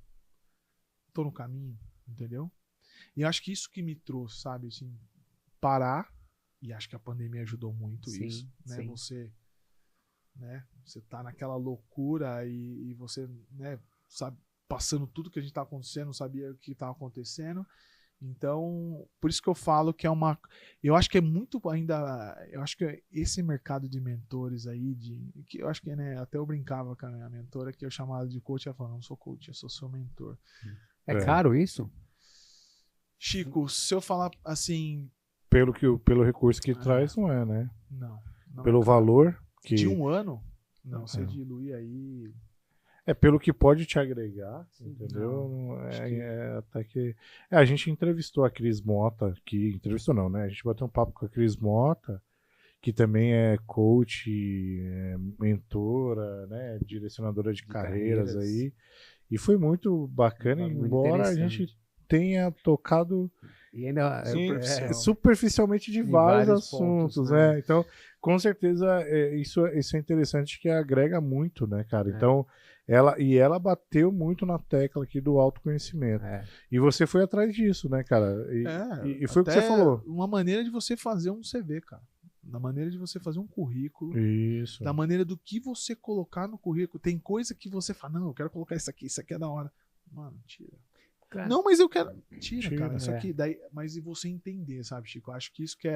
tô no caminho, entendeu? E acho que isso que me trouxe, sabe, assim, parar, e acho que a pandemia ajudou muito Sim, isso, né? sim. Você tá naquela loucura e você, né, sabe, passando tudo que a gente tá acontecendo, não sabia o que tava acontecendo. Então, por isso que eu falo que eu acho que é muito ainda, eu acho que esse mercado de mentores aí, que eu acho que, né, até eu brincava com a minha mentora, que eu chamava de coach, ela falou, não sou coach, eu sou seu mentor. É caro isso? Chico, se eu falar assim... Pelo recurso que traz, não é, né? Não pelo é caro. valor que... De um ano? Não, você dilui aí... pelo que pode te agregar, entendeu? Não, até que... a gente entrevistou a Cris Mota, entrevistou não, né? A gente bateu um papo com a Cris Mota, que também é coach, mentora, né? Direcionadora de carreiras aí. E foi muito bacana, embora a gente tenha tocado e ainda superficialmente de vários assuntos, pontos, né? Então, com certeza, isso é interessante, que agrega muito, né, cara? Então, ela bateu muito na tecla aqui do autoconhecimento. E você foi atrás disso, né, cara? E foi o que você falou. Uma maneira de você fazer um CV, cara. Da maneira de você fazer um currículo. Isso. Da maneira do que você colocar no currículo. Tem coisa que você fala, não, eu quero colocar isso aqui é da hora. Mano, tira. Cara, não, mas eu quero. Tira, cara. Isso aqui. Daí, mas e você entender, sabe, Chico? Eu acho que isso que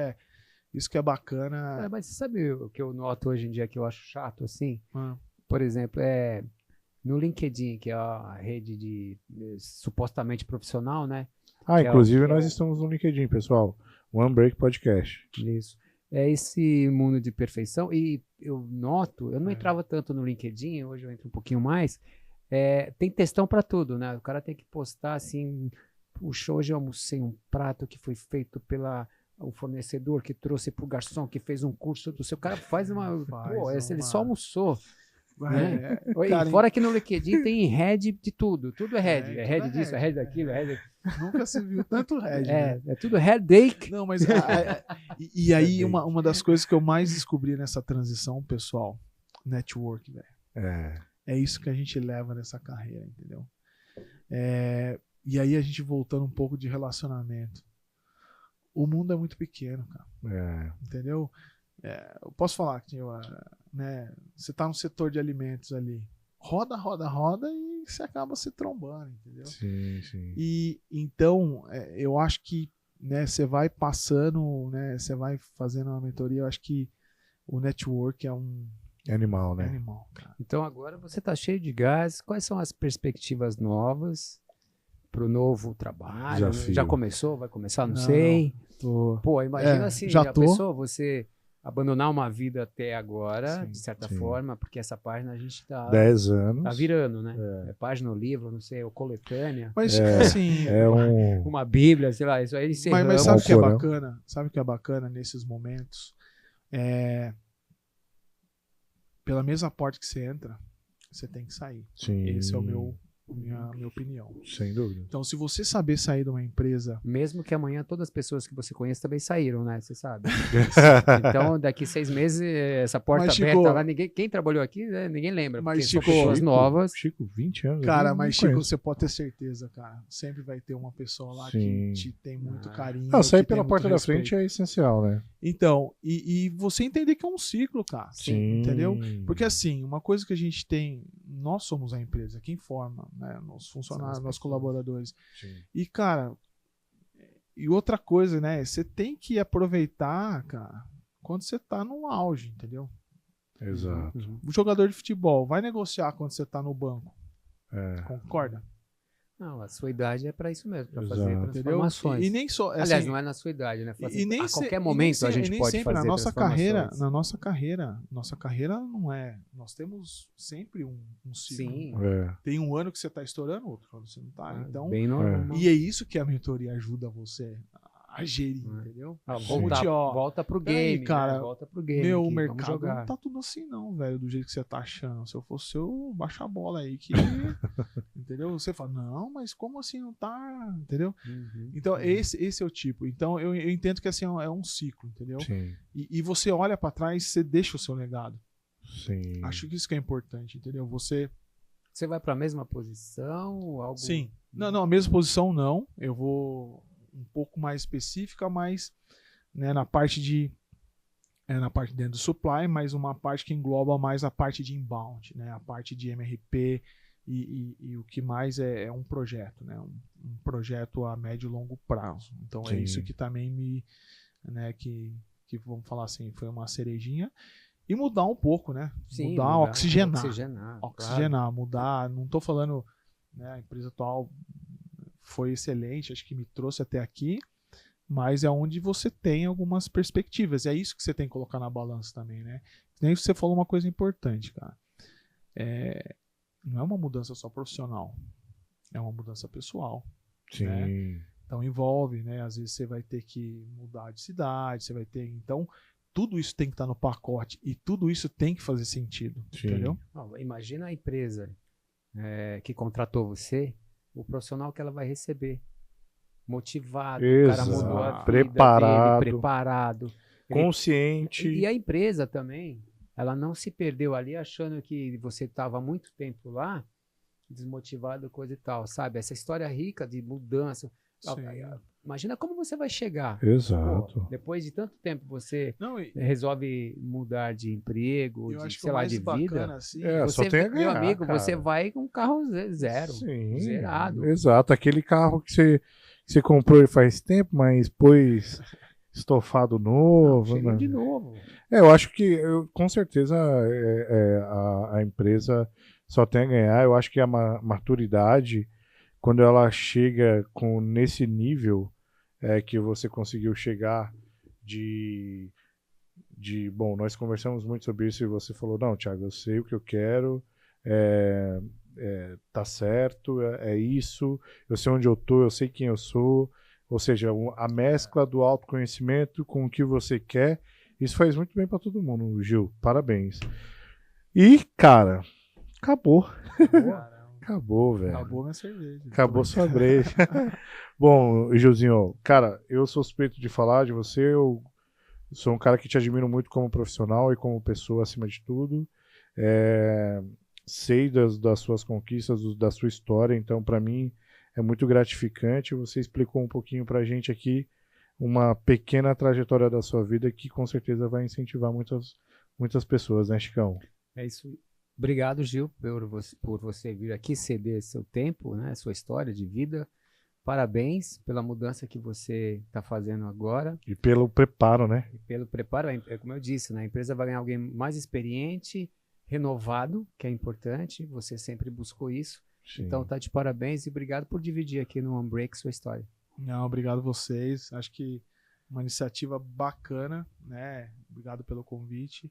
é bacana. Mas você sabe o que eu noto hoje em dia que eu acho chato, assim? Por exemplo, no LinkedIn, que é a rede de supostamente profissional, né? Inclusive nós estamos no LinkedIn, pessoal. One Break Podcast. Isso. É esse mundo de perfeição. E eu noto, eu não entrava tanto no LinkedIn, hoje eu entro um pouquinho mais. Tem textão para tudo, né? O cara tem que postar assim, puxa, hoje eu almocei um prato que foi feito o fornecedor que trouxe pro garçom, que fez um curso do seu. O cara faz ele só almoçou. Né? Cara, fora que no LinkedIn tem head de tudo. Tudo é head. É head disso, é head daquilo, é head. Nunca se viu tanto head. Né? É tudo headache. Não, mas e aí uma das coisas que eu mais descobri nessa transição, pessoal, network, velho. É isso que a gente leva nessa carreira, entendeu? E aí a gente voltando um pouco de relacionamento. O mundo é muito pequeno, cara. Entendeu? Eu posso falar que né, você tá no setor de alimentos ali. Roda e você acaba se trombando, entendeu? Sim. E então, eu acho que, né, você vai passando, né, você vai fazendo uma mentoria, eu acho que o network é animal, né? Animal, cara. Então agora você tá cheio de gás. Quais são as perspectivas novas pro novo trabalho? Desafio. Já começou? Vai começar? Não sei. Pô, imagina assim, já pensou você abandonar uma vida até agora, de certa forma, porque essa página a gente tá 10 anos. Tá virando, né? Página, o livro, não sei, ou coletânea. Mas assim, uma bíblia, sei lá, isso aí encerramos. Mas sabe o que é bacana? Sabe o que é bacana nesses momentos? Pela mesma porta que você entra, você tem que sair. Sim. Esse é minha opinião. Sem dúvida. Então, se você saber sair de uma empresa... Mesmo que amanhã todas as pessoas que você conhece também saíram, né? Você sabe. Então, daqui 6 meses, essa porta aberta lá, quem trabalhou aqui, né? Ninguém lembra. Mas, Chico, são pessoas novas. Chico, 20 anos. Cara, mas Chico, você pode ter certeza, cara. Sempre vai ter uma pessoa lá que te tem muito carinho. Não, sair pela porta da frente é essencial, né? Então, e você entender que é um ciclo, cara. Sim. Entendeu? Porque assim, uma coisa que a gente tem, nós somos a empresa, quem forma, né? Nossos funcionários, nossos colaboradores. Sim. E, cara, e outra coisa, né? Você tem que aproveitar, cara, quando você tá no auge, entendeu? Exato. O jogador de futebol vai negociar quando você tá no banco. Concorda? Não, a sua idade é para isso mesmo, para fazer transformações. E nem só, aliás, assim, não é na sua idade, né? E nem a qualquer momento a gente pode fazer na nossa transformações. nossa carreira não é. Nós temos sempre um ciclo. Sim. Tem um ano que você está estourando, outro ano você não está. Então, bem normal. E é isso que a mentoria ajuda você a gerir, entendeu? Volta pro game, cara. né? Volta pro game. Meu, o mercado não tá tudo assim não, velho, do jeito que você tá achando. Se eu fosse eu, baixa a bola aí que entendeu? Você fala, não, mas como assim não tá, entendeu? Então, esse é o tipo. Então, eu entendo que assim é um ciclo, entendeu? Sim. E você olha pra trás, você deixa o seu legado. Sim. Acho que isso que é importante, entendeu? Você Você vai para a mesma posição? Algo... Sim. Não, a mesma posição não. Eu vou um pouco mais específica, mas né, na parte dentro do supply, mas uma parte que engloba mais a parte de inbound, né, a parte de MRP e o que mais é um projeto, né, um projeto a médio e longo prazo. Então Sim. é isso que também que vamos falar assim, foi uma cerejinha. E mudar um pouco, né? Sim, mudar, oxigenar, claro. mudar. Não estou falando, né, a empresa atual foi excelente, acho que me trouxe até aqui, mas é onde você tem algumas perspectivas. É isso que você tem que colocar na balança também, né? Nem você falou uma coisa importante, cara. Não é uma mudança só profissional, é uma mudança pessoal. Sim. Né? Então envolve, né? Às vezes você vai ter que mudar de cidade, você vai ter. Então, tudo isso tem que estar no pacote e tudo isso tem que fazer sentido. Sim. Entendeu? Imagina a empresa que contratou você, o profissional que ela vai receber. Motivado, o cara mudou a vida preparado. Consciente. E a empresa também, ela não se perdeu ali achando que você estava há muito tempo lá, desmotivado, coisa e tal, sabe? Essa história rica de mudança. Imagina como você vai chegar. Exato. Pô, depois de tanto tempo você resolve mudar de emprego, sei lá, de vida. Assim, só tem a ganhar, meu amigo, cara. Você vai com um carro zero. Sim, zerado. Exato. Aquele carro que você comprou faz tempo, mas pôs estofado novo. Chega né? de novo. Eu acho que com certeza a empresa só tem a ganhar. Eu acho que a maturidade, quando ela chega nesse nível que você conseguiu chegar bom, nós conversamos muito sobre isso e você falou, não, Thiago, eu sei o que eu quero, tá certo, é isso, eu sei onde eu tô, eu sei quem eu sou, ou seja, a mescla do autoconhecimento com o que você quer, isso faz muito bem para todo mundo, Gil, parabéns. E, cara, acabou. Acabou, velho. Acabou minha cerveja. Acabou sua breja. Bom, Gilzinho, cara, eu sou suspeito de falar de você. Eu sou um cara que te admiro muito como profissional e como pessoa acima de tudo. Sei das suas conquistas, da sua história. Então, para mim, é muito gratificante. Você explicou um pouquinho pra gente aqui uma pequena trajetória da sua vida que com certeza vai incentivar muitas pessoas, né, Chicão? É isso. Obrigado, Gil, por você vir aqui ceder seu tempo, né, sua história de vida. Parabéns pela mudança que você está fazendo agora. E pelo preparo, né? E pelo preparo, como eu disse, né, a empresa vai ganhar alguém mais experiente, renovado, que é importante. Você sempre buscou isso. Sim. Então, tá de parabéns e obrigado por dividir aqui no OneBreak sua história. Não, obrigado a vocês. Acho que uma iniciativa bacana, né? Obrigado pelo convite.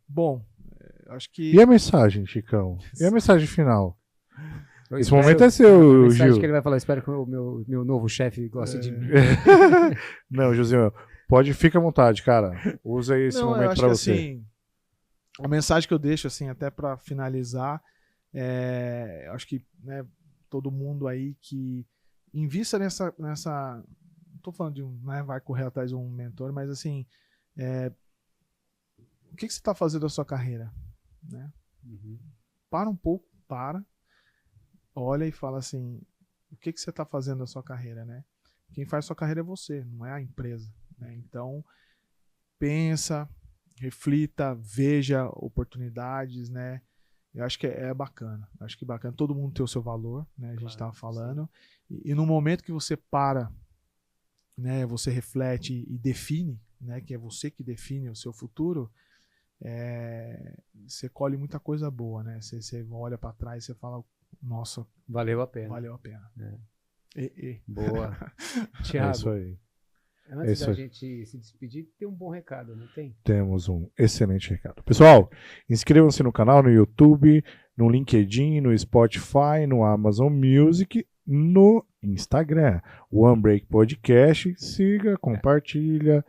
Bom, acho que... E a mensagem, Chicão? E a mensagem final? Esse momento é seu, Gil. Que ele vai falar, espero que o meu novo chefe goste de mim. Não, Josinho, fica à vontade, cara. Usa esse momento para você. Assim, a mensagem que eu deixo, assim, até para finalizar, acho que, né, todo mundo aí que invista nessa não tô falando de vai correr atrás de um mentor, mas assim, o que você está fazendo da sua carreira, né? Para um pouco, olha e fala assim, o que você está fazendo da sua carreira, né? Quem faz sua carreira é você, não é a empresa, né? Então, pensa, reflita, veja oportunidades, né? Eu acho que é bacana. Eu acho que é bacana todo mundo ter o seu valor, né? A gente estava falando. E no momento que você para, né? Você reflete e define, né? Que é você que define o seu futuro. Você colhe muita coisa boa, né? Você olha para trás e você fala, nossa, valeu a pena. Valeu a pena. Boa. Thiago, é isso aí. Antes da gente se despedir, tem um bom recado, não tem? Temos um excelente recado. Pessoal, inscrevam-se no canal, no YouTube, no LinkedIn, no Spotify, no Amazon Music, no Instagram. O OneBreak Podcast. Siga, compartilha,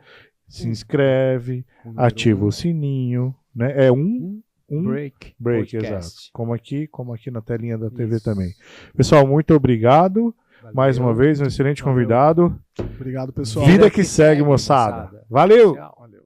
se inscreve, ativa o sininho. Né? É um break, exato. Como aqui na telinha da TV também. Pessoal, muito obrigado. Valeu. Mais uma vez, um excelente convidado. Obrigado, pessoal. Vida que segue, moçada. Valeu! Tchau. Valeu.